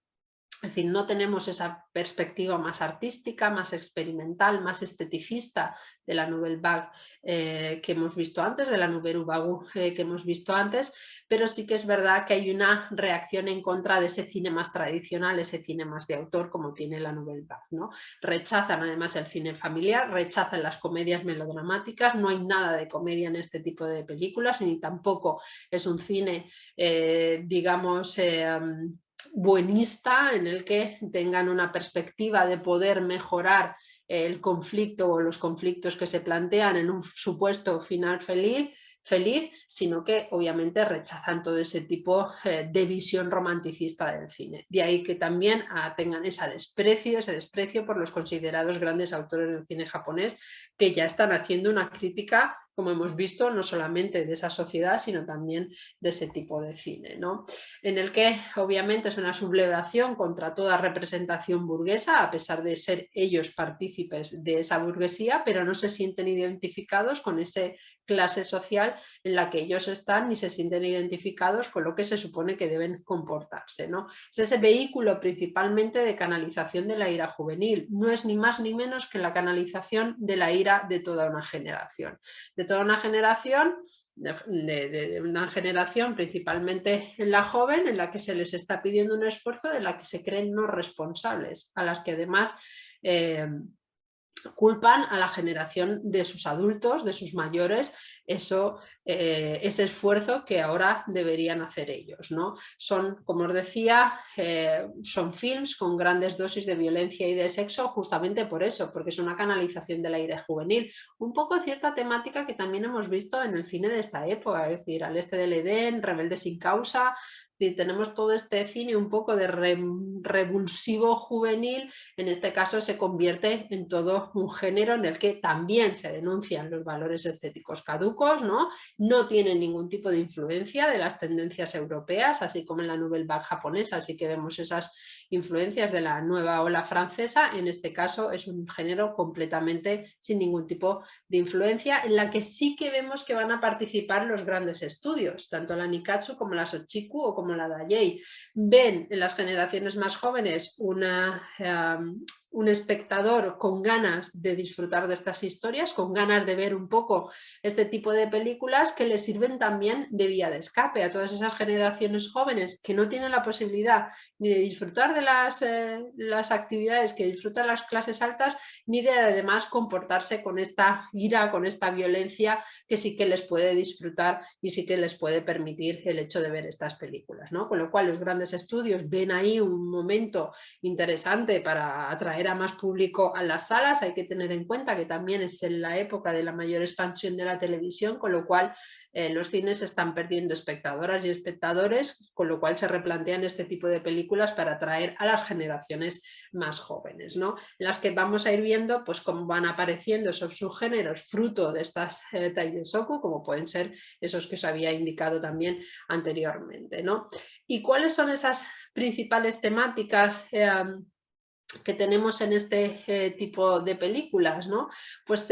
Es decir, no tenemos esa perspectiva más artística, más experimental, más esteticista de la Nouvelle Vague que hemos visto antes, de la Nouvelle Vague que hemos visto antes, pero sí que es verdad que hay una reacción en contra de ese cine más tradicional, ese cine más de autor como tiene la Nouvelle Vague, ¿no? Rechazan además el cine familiar, rechazan las comedias melodramáticas, no hay nada de comedia en este tipo de películas, ni tampoco es un cine, digamos, buenista, en el que tengan una perspectiva de poder mejorar el conflicto o los conflictos que se plantean en un supuesto final feliz, sino que obviamente rechazan todo ese tipo de visión romanticista del cine. De ahí que también tengan ese desprecio por los considerados grandes autores del cine japonés, que ya están haciendo una crítica, como hemos visto, no solamente de esa sociedad, sino también de ese tipo de cine, ¿no? En el que obviamente es una sublevación contra toda representación burguesa, a pesar de ser ellos partícipes de esa burguesía, pero no se sienten identificados con esa clase social en la que ellos están, ni se sienten identificados con lo que se supone que deben comportarse, ¿no? Es ese vehículo principalmente de canalización de la ira juvenil, no es ni más ni menos que la canalización de la ira de toda una generación. De toda una generación, de una generación principalmente en la joven, en la que se les está pidiendo un esfuerzo de la que se creen no responsables, a las que además culpan a la generación de sus adultos, de sus mayores, ese esfuerzo que ahora deberían hacer ellos, ¿no? Son, como os decía, son films con grandes dosis de violencia y de sexo justamente por eso, porque es una canalización del aire juvenil. Un poco cierta temática que también hemos visto en el cine de esta época, es decir, Al este del Edén, Rebelde sin causa. Y tenemos todo este cine un poco de revulsivo juvenil, en este caso se convierte en todo un género en el que también se denuncian los valores estéticos caducos, ¿no? No tienen ningún tipo de influencia de las tendencias europeas, así como en la Nouvelle Vague japonesa, así que vemos esas influencias de la nueva ola francesa. En este caso es un género completamente sin ningún tipo de influencia, en la que sí que vemos que van a participar los grandes estudios, tanto la Nikkatsu como la Sochiku o como la Daiei. Ven en las generaciones más jóvenes un espectador con ganas de disfrutar de estas historias, con ganas de ver un poco este tipo de películas que les sirven también de vía de escape a todas esas generaciones jóvenes que no tienen la posibilidad ni de disfrutar de las actividades que disfrutan las clases altas, ni de además comportarse con esta ira, con esta violencia que sí que les puede disfrutar y sí que les puede permitir el hecho de ver estas películas, ¿no? Con lo cual los grandes estudios ven ahí un momento interesante para atraer a más público a las salas. Hay que tener en cuenta que también es en la época de la mayor expansión de la televisión, con lo cual los cines están perdiendo espectadoras y espectadores, con lo cual se replantean este tipo de películas para atraer a las generaciones más jóvenes, ¿no? En las que vamos a ir viendo pues cómo van apareciendo esos subgéneros fruto de estas Taiyosoku, como pueden ser esos que os había indicado también anteriormente, ¿no? ¿Y cuáles son esas principales temáticas que tenemos en este tipo de películas, ¿no? Pues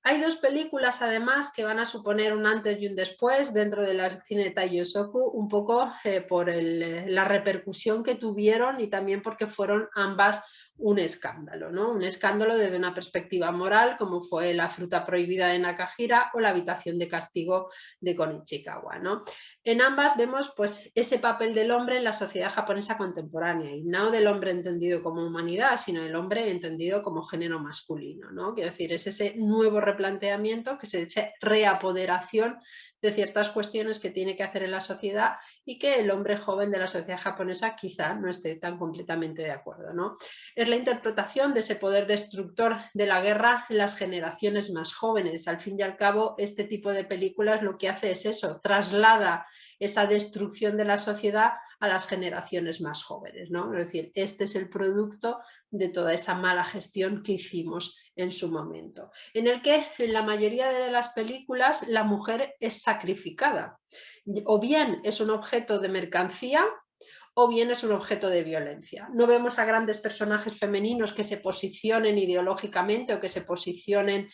hay dos películas además que van a suponer un antes y un después dentro del cine Taiyosoku, un poco por la repercusión que tuvieron y también porque fueron ambas un escándalo, ¿no? Un escándalo desde una perspectiva moral, como fue La fruta prohibida de Nakahira o La habitación de castigo de Konichikawa, ¿no? En ambas vemos pues ese papel del hombre en la sociedad japonesa contemporánea, y no del hombre entendido como humanidad, sino el hombre entendido como género masculino, ¿no? Quiero decir, es ese nuevo replanteamiento, que es esa reapoderación de ciertas cuestiones que tiene que hacer en la sociedad y que el hombre joven de la sociedad japonesa quizá no esté tan completamente de acuerdo, ¿no? Es la interpretación de ese poder destructor de la guerra en las generaciones más jóvenes. Al fin y al cabo, este tipo de películas lo que hace es eso, traslada esa destrucción de la sociedad a las generaciones más jóvenes, ¿no? Es decir, este es el producto de toda esa mala gestión que hicimos en su momento, en el que en la mayoría de las películas la mujer es sacrificada, o bien es un objeto de mercancía, o bien es un objeto de violencia. No vemos a grandes personajes femeninos que se posicionen ideológicamente o que se posicionen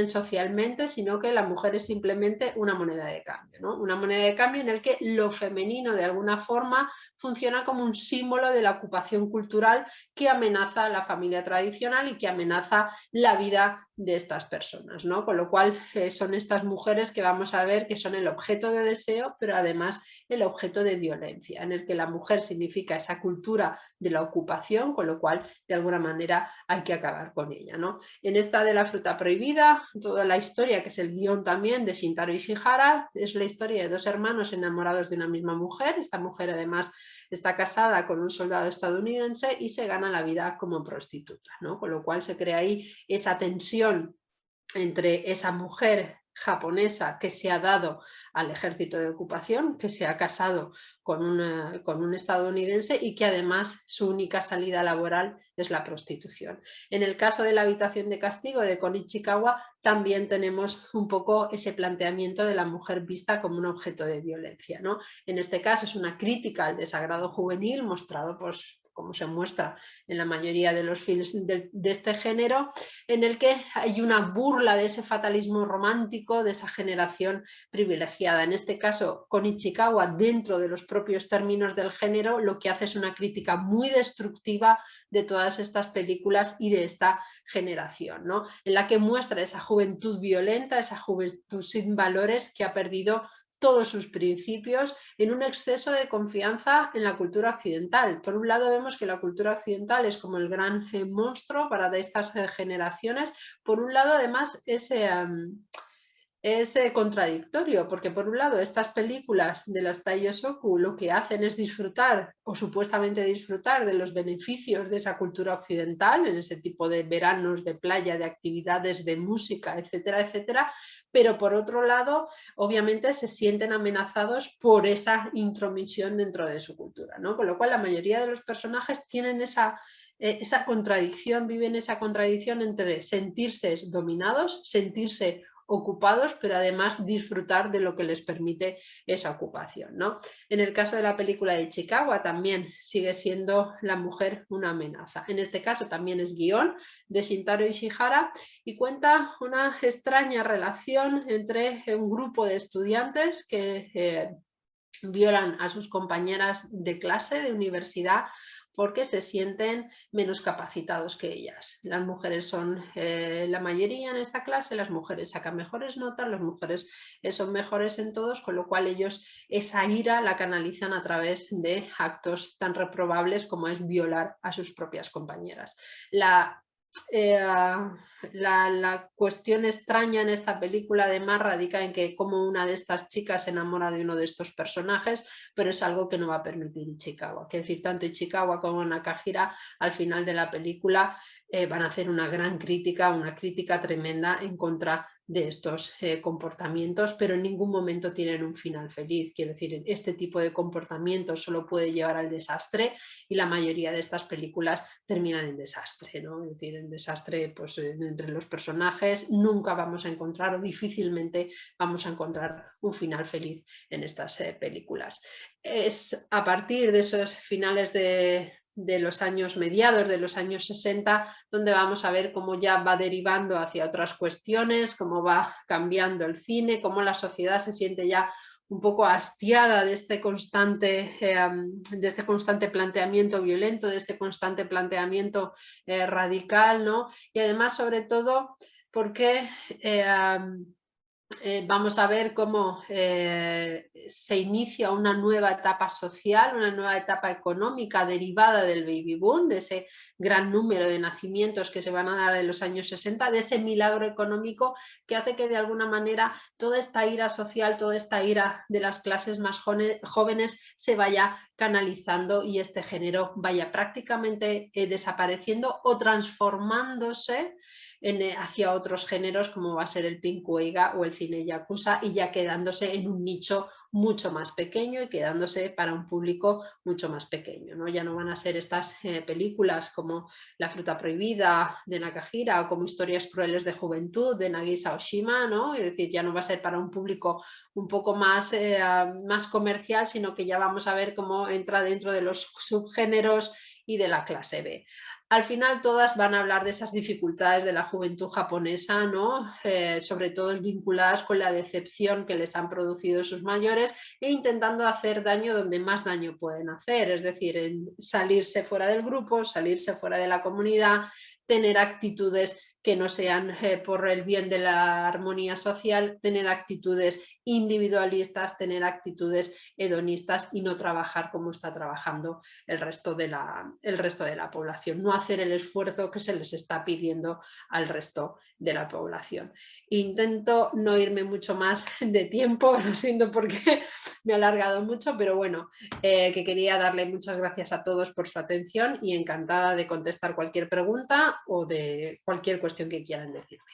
socialmente, sino que la mujer es simplemente una moneda de cambio, ¿no? Una moneda de cambio en el que lo femenino de alguna forma funciona como un símbolo de la ocupación cultural que amenaza a la familia tradicional y que amenaza la vida de estas personas, ¿no? Con lo cual son estas mujeres que vamos a ver que son el objeto de deseo, pero además el objeto de violencia, en el que la mujer significa esa cultura de la ocupación, con lo cual de alguna manera hay que acabar con ella, ¿no? En esta de la fruta prohibida, toda la historia, que es el guión también de Shintaro Ishihara, es la historia de dos hermanos enamorados de una misma mujer. Esta mujer además está casada con un soldado estadounidense y se gana la vida como prostituta, ¿no? Con lo cual se crea ahí esa tensión entre esa mujer japonesa que se ha dado al ejército de ocupación, que se ha casado con un estadounidense y que además su única salida laboral es la prostitución. En el caso de La habitación de castigo de Kon Ichikawa también tenemos un poco ese planteamiento de la mujer vista como un objeto de violencia, ¿no? En este caso es una crítica al desagrado juvenil mostrado, pues, como se muestra en la mayoría de los films de este género, en el que hay una burla de ese fatalismo romántico de esa generación privilegiada. En este caso, Kon Ichikawa, dentro de los propios términos del género, lo que hace es una crítica muy destructiva de todas estas películas y de esta generación, ¿no? En la que muestra esa juventud violenta, esa juventud sin valores que ha perdido todos sus principios en un exceso de confianza en la cultura occidental. Por un lado vemos que la cultura occidental es como el gran monstruo para estas generaciones. Por un lado además es contradictorio, porque por un lado estas películas de las Taiyosoku lo que hacen es disfrutar o supuestamente disfrutar de los beneficios de esa cultura occidental, en ese tipo de veranos, de playa, de actividades, de música, etcétera, etcétera, pero por otro lado obviamente se sienten amenazados por esa intromisión dentro de su cultura, ¿no? Con lo cual la mayoría de los personajes tienen esa contradicción, viven esa contradicción entre sentirse dominados, sentirse ocupados, pero además disfrutar de lo que les permite esa ocupación, ¿no? En el caso de la película de Ichikawa también sigue siendo la mujer una amenaza. En este caso también es guión de Shintaro Ishihara y cuenta una extraña relación entre un grupo de estudiantes que violan a sus compañeras de clase de universidad porque se sienten menos capacitados que ellas. Las mujeres son la mayoría en esta clase, las mujeres sacan mejores notas, las mujeres son mejores en todos, con lo cual ellos esa ira la canalizan a través de actos tan reprobables como es violar a sus propias compañeras. La cuestión extraña en esta película además radica en que como una de estas chicas se enamora de uno de estos personajes, pero es algo que no va a permitir Ichikawa. Es decir, tanto Ichikawa como Nakahira al final de la película van a hacer una gran crítica, una crítica tremenda en contra de estos comportamientos, pero en ningún momento tienen un final feliz. Quiero decir, este tipo de comportamiento solo puede llevar al desastre y la mayoría de estas películas terminan en desastre, ¿no? Es decir, en desastre pues, entre los personajes nunca vamos a encontrar o difícilmente vamos a encontrar un final feliz en estas películas. Es a partir de esos finales de los años mediados, de los años 60, donde vamos a ver cómo ya va derivando hacia otras cuestiones, cómo va cambiando el cine, cómo la sociedad se siente ya un poco hastiada de este constante planteamiento violento, de este constante planteamiento radical, ¿no? Y además, sobre todo, porque vamos a ver cómo se inicia una nueva etapa social, una nueva etapa económica derivada del baby boom, de ese gran número de nacimientos que se van a dar en los años 60, de ese milagro económico que hace que de alguna manera toda esta ira social, toda esta ira de las clases más jóvenes se vaya canalizando y este género vaya prácticamente desapareciendo o transformándose hacia otros géneros como va a ser el Pinku Eiga o el cine Yakuza y ya quedándose en un nicho mucho más pequeño y quedándose para un público mucho más pequeño, ¿no? Ya no van a ser estas películas como La fruta prohibida de Nakahira o como Historias crueles de juventud de Nagisa Oshima, ¿no? Es decir, ya no va a ser para un público un poco más, más comercial, sino que ya vamos a ver cómo entra dentro de los subgéneros y de la clase B. Al final todas van a hablar de esas dificultades de la juventud japonesa, ¿no? Sobre todo vinculadas con la decepción que les han producido sus mayores e intentando hacer daño donde más daño pueden hacer, es decir, en salirse fuera del grupo, salirse fuera de la comunidad, tener actitudes que no sean por el bien de la armonía social, tener actitudes individualistas, tener actitudes hedonistas y no trabajar como está trabajando el resto de la población, no hacer el esfuerzo que se les está pidiendo al resto de la población. Intento no irme mucho más de tiempo, lo siento porque me he alargado mucho, pero bueno, que quería darle muchas gracias a todos por su atención y encantada de contestar cualquier pregunta o de cualquier cuestión que quieran decirme.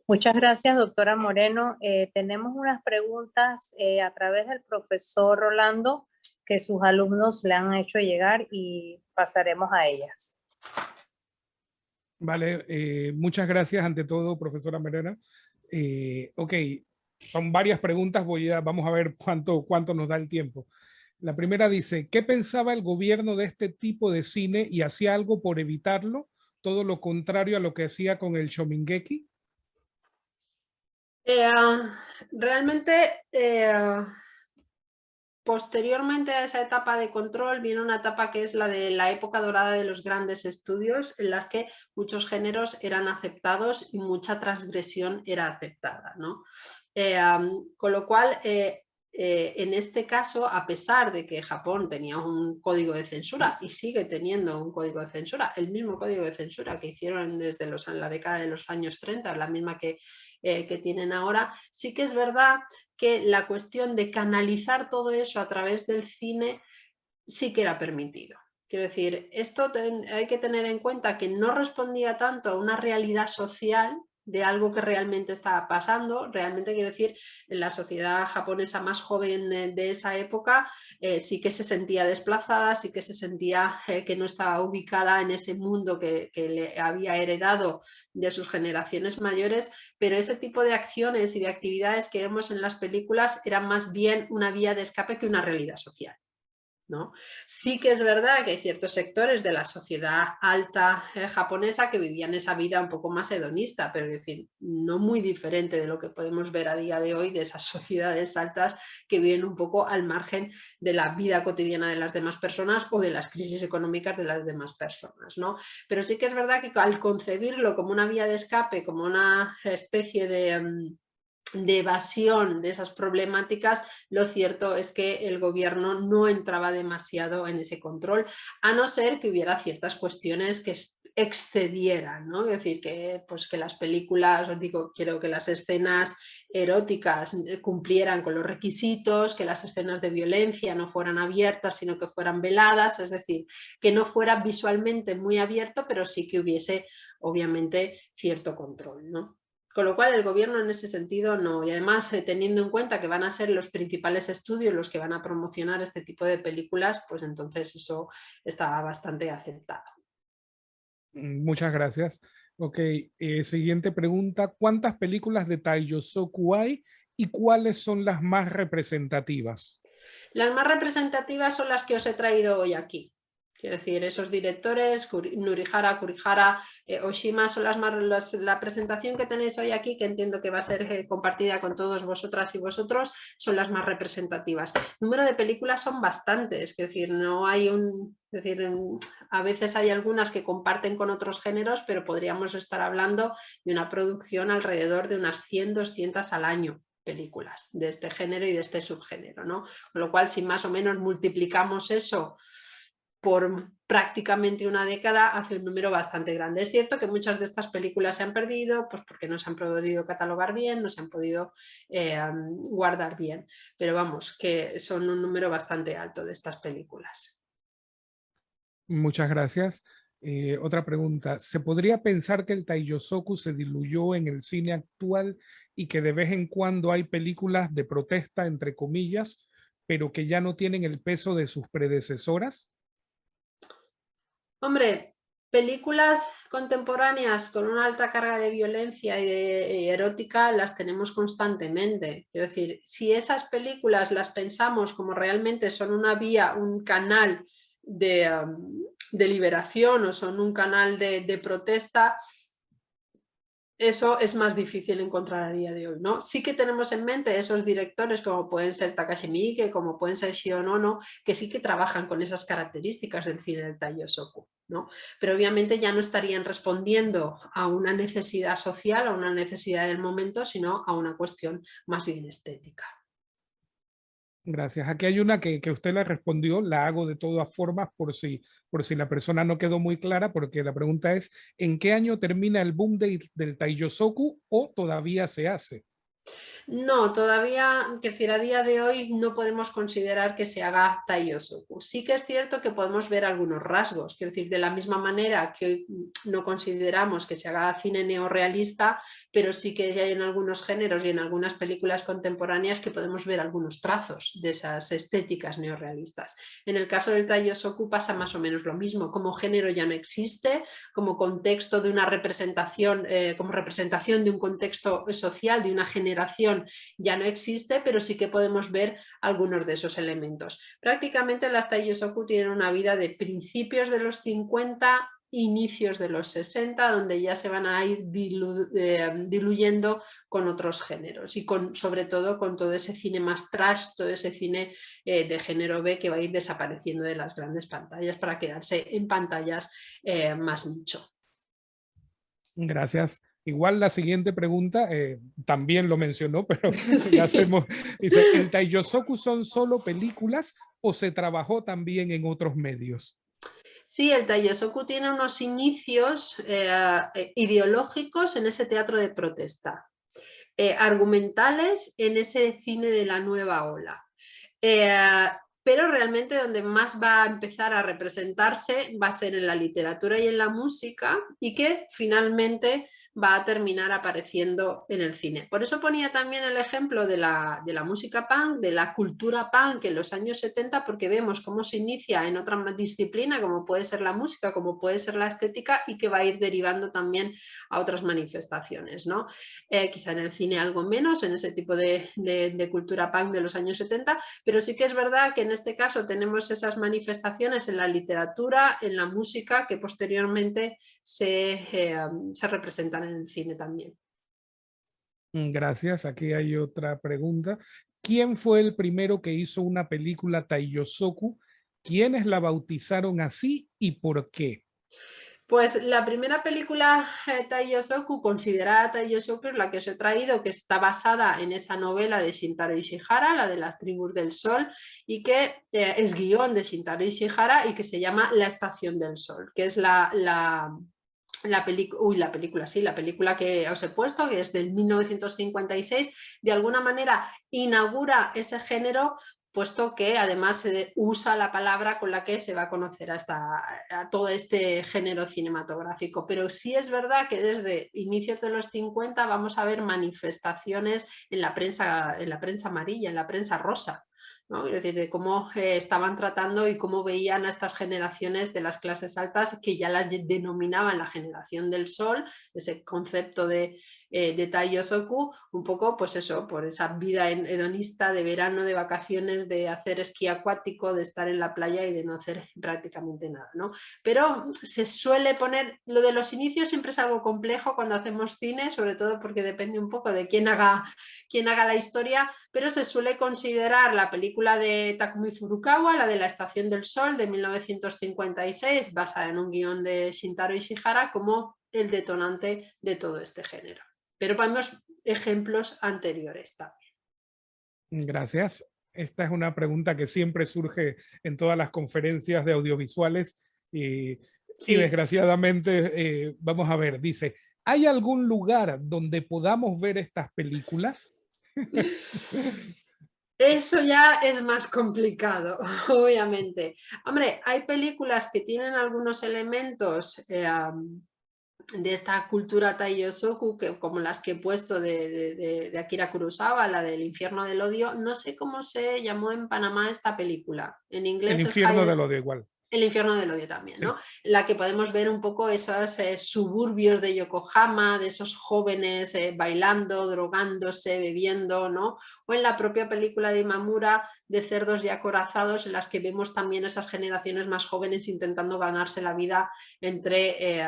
Muchas gracias, doctora Moreno. Tenemos unas preguntas a través del profesor Rolando que sus alumnos le han hecho llegar y pasaremos a ellas. Vale, muchas gracias ante todo, profesora Moreno. Ok, son varias preguntas, vamos a ver cuánto nos da el tiempo. La primera dice, ¿qué pensaba el gobierno de este tipo de cine y hacía algo por evitarlo? Todo lo contrario a lo que hacía con el Shomingeki. Realmente, posteriormente a esa etapa de control viene una etapa que es la de la época dorada de los grandes estudios, en las que muchos géneros eran aceptados y mucha transgresión era aceptada, ¿no? Con lo cual, en este caso, a pesar de que Japón tenía un código de censura y sigue teniendo un código de censura, el mismo código de censura que hicieron desde la década de los años 30, la misma que tienen ahora, sí que es verdad que la cuestión de canalizar todo eso a través del cine sí que era permitido. Quiero decir, esto hay que tener en cuenta que no respondía tanto a una realidad social de algo que realmente estaba pasando. Realmente, quiero decir, en la sociedad japonesa más joven de esa época sí que se sentía desplazada, sí que se sentía que no estaba ubicada en ese mundo que le había heredado de sus generaciones mayores, pero ese tipo de acciones y de actividades que vemos en las películas eran más bien una vía de escape que una realidad social, ¿no? Sí que es verdad que hay ciertos sectores de la sociedad alta japonesa que vivían esa vida un poco más hedonista, pero es decir, no muy diferente de lo que podemos ver a día de hoy de esas sociedades altas que viven un poco al margen de la vida cotidiana de las demás personas o de las crisis económicas de las demás personas, ¿no? Pero sí que es verdad que al concebirlo como una vía de escape, como una especie de evasión de esas problemáticas, lo cierto es que el gobierno no entraba demasiado en ese control, a no ser que hubiera ciertas cuestiones que excedieran, ¿no? Es decir, que, pues, que las películas, os digo, quiero que las escenas eróticas cumplieran con los requisitos, que las escenas de violencia no fueran abiertas, sino que fueran veladas, es decir, que no fuera visualmente muy abierto, pero sí que hubiese, obviamente, cierto control, ¿no? Con lo cual el gobierno en ese sentido no, y además teniendo en cuenta que van a ser los principales estudios los que van a promocionar este tipo de películas, pues entonces eso está bastante aceptado. Muchas gracias. Ok, siguiente pregunta. ¿Cuántas películas de Taiyosoku hay y cuáles son las más representativas? Las más representativas son las que os he traído hoy aquí. Quiero decir, esos directores, Nurihara, Kurihara, Oshima, son la presentación que tenéis hoy aquí, que entiendo que va a ser compartida con todos vosotras y vosotros, son las más representativas. El número de películas son bastantes, es decir, no hay es decir, a veces hay algunas que comparten con otros géneros, pero podríamos estar hablando de una producción alrededor de unas 100, 200 al año. Películas de este género y de este subgénero, ¿no? Con lo cual, si más o menos multiplicamos eso por prácticamente una década, hace un número bastante grande. Es cierto que muchas de estas películas se han perdido, pues porque no se han podido catalogar bien, no se han podido guardar bien, pero vamos, que son un número bastante alto de estas películas. Muchas gracias. Otra pregunta. ¿Se podría pensar que el Taiyosoku se diluyó en el cine actual y que de vez en cuando hay películas de protesta, entre comillas, pero que ya no tienen el peso de sus predecesoras? Hombre, películas contemporáneas con una alta carga de violencia y erótica las tenemos constantemente. Quiero decir, si esas películas las pensamos como realmente son una vía, un canal de liberación o son un canal de protesta, eso es más difícil encontrar a día de hoy, ¿no? Sí que tenemos en mente esos directores como pueden ser Takashi Miike, como pueden ser Shio Ono, que sí que trabajan con esas características del cine del Taiyosoku, ¿no? Pero obviamente ya no estarían respondiendo a una necesidad social, a una necesidad del momento, sino a una cuestión más bien estética. Gracias. Aquí hay una que usted la respondió, la hago de todas formas por si la persona no quedó muy clara, porque la pregunta es, ¿en qué año termina el boom del Taiyosoku o todavía se hace? No, todavía, que decir, a día de hoy no podemos considerar que se haga Taiyosoku. Sí que es cierto que podemos ver algunos rasgos, quiero decir, de la misma manera que hoy no consideramos que se haga cine neorrealista, pero sí que hay en algunos géneros y en algunas películas contemporáneas que podemos ver algunos trazos de esas estéticas neorrealistas. En el caso del Taiyosoku pasa más o menos lo mismo, como género ya no existe, como contexto de una representación, como representación de un contexto social, de una generación, ya no existe, pero sí que podemos ver algunos de esos elementos. Prácticamente las Taiyosoku tienen una vida de principios de los 50, inicios de los 60, donde ya se van a ir diluyendo con otros géneros y sobre todo con todo ese cine más trash, todo ese cine de género B que va a ir desapareciendo de las grandes pantallas para quedarse en pantallas más nicho. Gracias. Igual la siguiente pregunta también lo mencionó, pero sí. La hacemos. Dice, ¿el Taiyosoku son solo películas o se trabajó también en otros medios? Sí, el Taiyosoku tiene unos inicios ideológicos en ese teatro de protesta, argumentales en ese cine de la nueva ola. Pero realmente donde más va a empezar a representarse va a ser en la literatura y en la música, y que finalmente va a terminar apareciendo en el cine. Por eso ponía también el ejemplo de la música punk, de la cultura punk en los años 70, porque vemos cómo se inicia en otra disciplina, como puede ser la música, como puede ser la estética, y que va a ir derivando también a otras manifestaciones, ¿no? Quizá en el cine algo menos, en ese tipo de cultura punk de los años 70, pero sí que es verdad que en este caso tenemos esas manifestaciones en la literatura, en la música, que posteriormente se representan en el cine también. Gracias. Aquí hay otra pregunta. ¿Quién fue el primero que hizo una película Taiyosoku? ¿Quiénes la bautizaron así y por qué? Pues la primera película Taiyosoku, considerada Taiyosoku, es la que os he traído, que está basada en esa novela de Shintaro Ishihara, la de las tribus del sol, y que es guión de Shintaro Ishihara y que se llama La estación del sol, que es la película que os he puesto, que es del 1956, de alguna manera inaugura ese género, puesto que además se usa la palabra con la que se va a conocer a todo este género cinematográfico. Pero sí es verdad que desde inicios de los 50 vamos a ver manifestaciones en la prensa amarilla, en la prensa rosa, ¿no? Es decir, de cómo estaban tratando y cómo veían a estas generaciones de las clases altas, que ya las denominaban la generación del sol, ese concepto de Taiyosoku, un poco pues eso, por esa vida hedonista de verano, de vacaciones, de hacer esquí acuático, de estar en la playa y de no hacer prácticamente nada, ¿no? Pero se suele poner, lo de los inicios siempre es algo complejo cuando hacemos cine, sobre todo porque depende un poco de quién haga la historia, pero se suele considerar la película de Takumi Furukawa, la de La estación del sol de 1956, basada en un guión de Shintaro Ishihara, como el detonante de todo este género. Pero vemos ejemplos anteriores también. Gracias. Esta es una pregunta que siempre surge en todas las conferencias de audiovisuales y desgraciadamente, vamos a ver, dice, ¿hay algún lugar donde podamos ver estas películas? Eso ya es más complicado, obviamente. Hombre, hay películas que tienen algunos elementos de esta cultura Taiyosoku, como las que he puesto de Akira Kurosawa, la del Infierno del Odio. No sé cómo se llamó en Panamá esta película. En El inglés es infierno de lo de igual. El Infierno del Odio también, ¿no? Sí. La que podemos ver un poco esos suburbios de Yokohama, de esos jóvenes bailando, drogándose, bebiendo, ¿no? O en la propia película de Imamura de Cerdos y Acorazados, en las que vemos también esas generaciones más jóvenes intentando ganarse la vida entre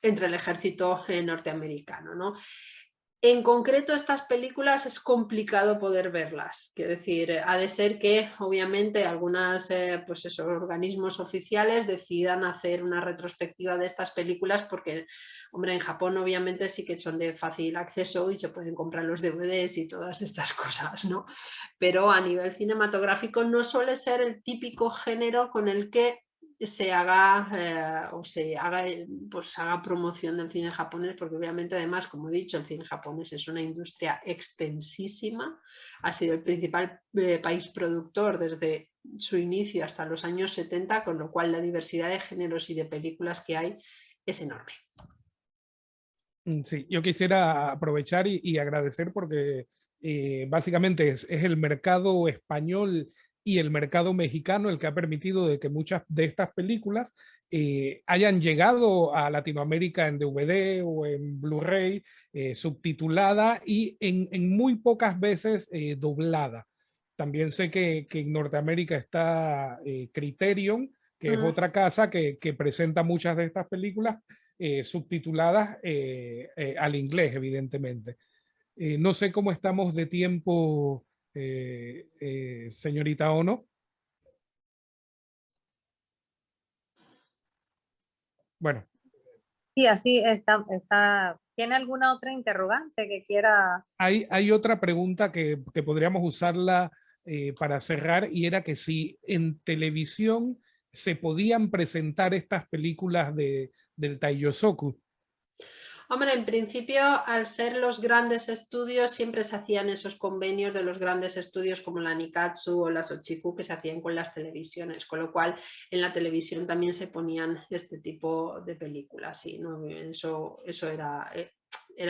el ejército norteamericano, ¿no? En concreto, estas películas es complicado poder verlas. Quiero decir, ha de ser que obviamente algunos pues esos organismos oficiales decidan hacer una retrospectiva de estas películas porque, hombre, en Japón obviamente sí que son de fácil acceso y se pueden comprar los DVDs y todas estas cosas, ¿no? Pero a nivel cinematográfico no suele ser el típico género con el que se haga pues haga promoción del cine japonés, porque obviamente además, como he dicho, el cine japonés es una industria extensísima, ha sido el principal país productor desde su inicio hasta los años 70, con lo cual la diversidad de géneros y de películas que hay es enorme. Sí, yo quisiera aprovechar y agradecer porque básicamente es el mercado español y el mercado mexicano el que ha permitido de que muchas de estas películas hayan llegado a Latinoamérica en DVD o en Blu-ray, subtitulada y en muy pocas veces doblada. También sé que en Norteamérica está Criterion, que es otra casa que presenta muchas de estas películas subtituladas al inglés, evidentemente. No sé cómo estamos de tiempo, señorita Ono. Bueno. Sí, así está. ¿Tiene alguna otra interrogante que quiera? Hay otra pregunta que podríamos usarla para cerrar y era que si en televisión se podían presentar estas películas del Taiyosoku. Hombre, en principio, al ser los grandes estudios, siempre se hacían esos convenios de los grandes estudios como la Nikatsu o la Sochiku que se hacían con las televisiones, con lo cual en la televisión también se ponían este tipo de películas. Sí, ¿no? Eso era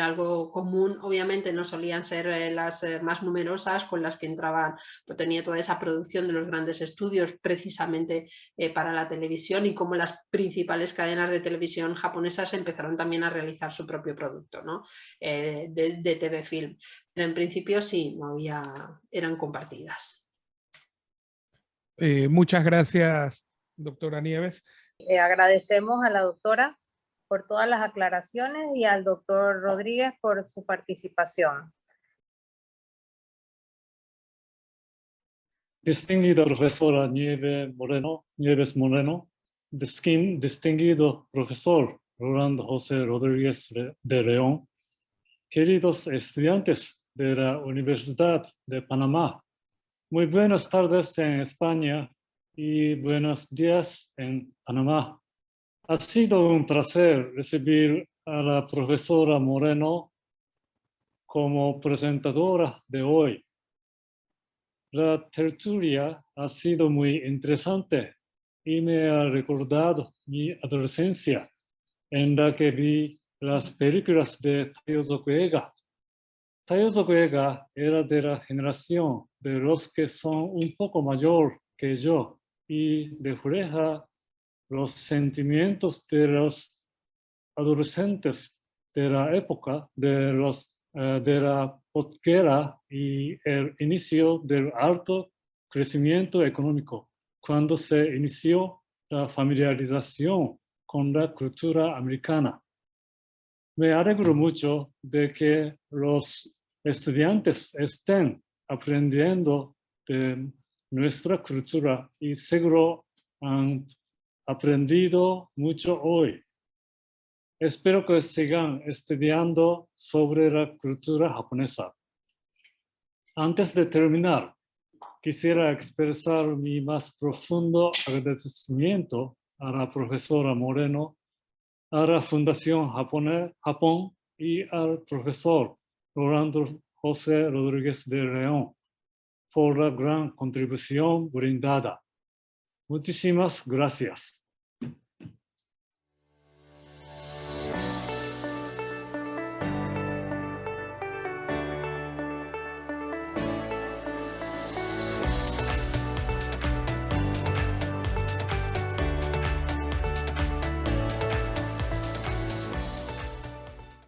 algo común. Obviamente no solían ser las más numerosas con las que entraban, pues tenía toda esa producción de los grandes estudios precisamente para la televisión, y como las principales cadenas de televisión japonesas empezaron también a realizar su propio producto, ¿no? de TV Film. Pero en principio sí, no había, eran compartidas. Muchas gracias, doctora Nieves. Agradecemos a la doctora por todas las aclaraciones y al doctor Rodríguez por su participación. Distinguida profesora Nieves Moreno, distinguido profesor Rolando José Rodríguez de León, queridos estudiantes de la Universidad de Panamá, muy buenas tardes en España y buenos días en Panamá. Ha sido un placer recibir a la profesora Moreno como presentadora de hoy. La tertulia ha sido muy interesante y me ha recordado mi adolescencia en la que vi las películas de Taiyozoku Eiga. Taiyozoku Eiga era de la generación de los que son un poco mayor que yo y refleja los sentimientos de los adolescentes de la época de la posguerra y el inicio del alto crecimiento económico, cuando se inició la familiarización con la cultura americana. Me alegro mucho de que los estudiantes estén aprendiendo de nuestra cultura y seguro han aprendido mucho hoy. Espero que sigan estudiando sobre la cultura japonesa. Antes de terminar, quisiera expresar mi más profundo agradecimiento a la profesora Moreno, a la Fundación Japón y al profesor Rolando José Rodríguez de León por la gran contribución brindada. Muchísimas gracias.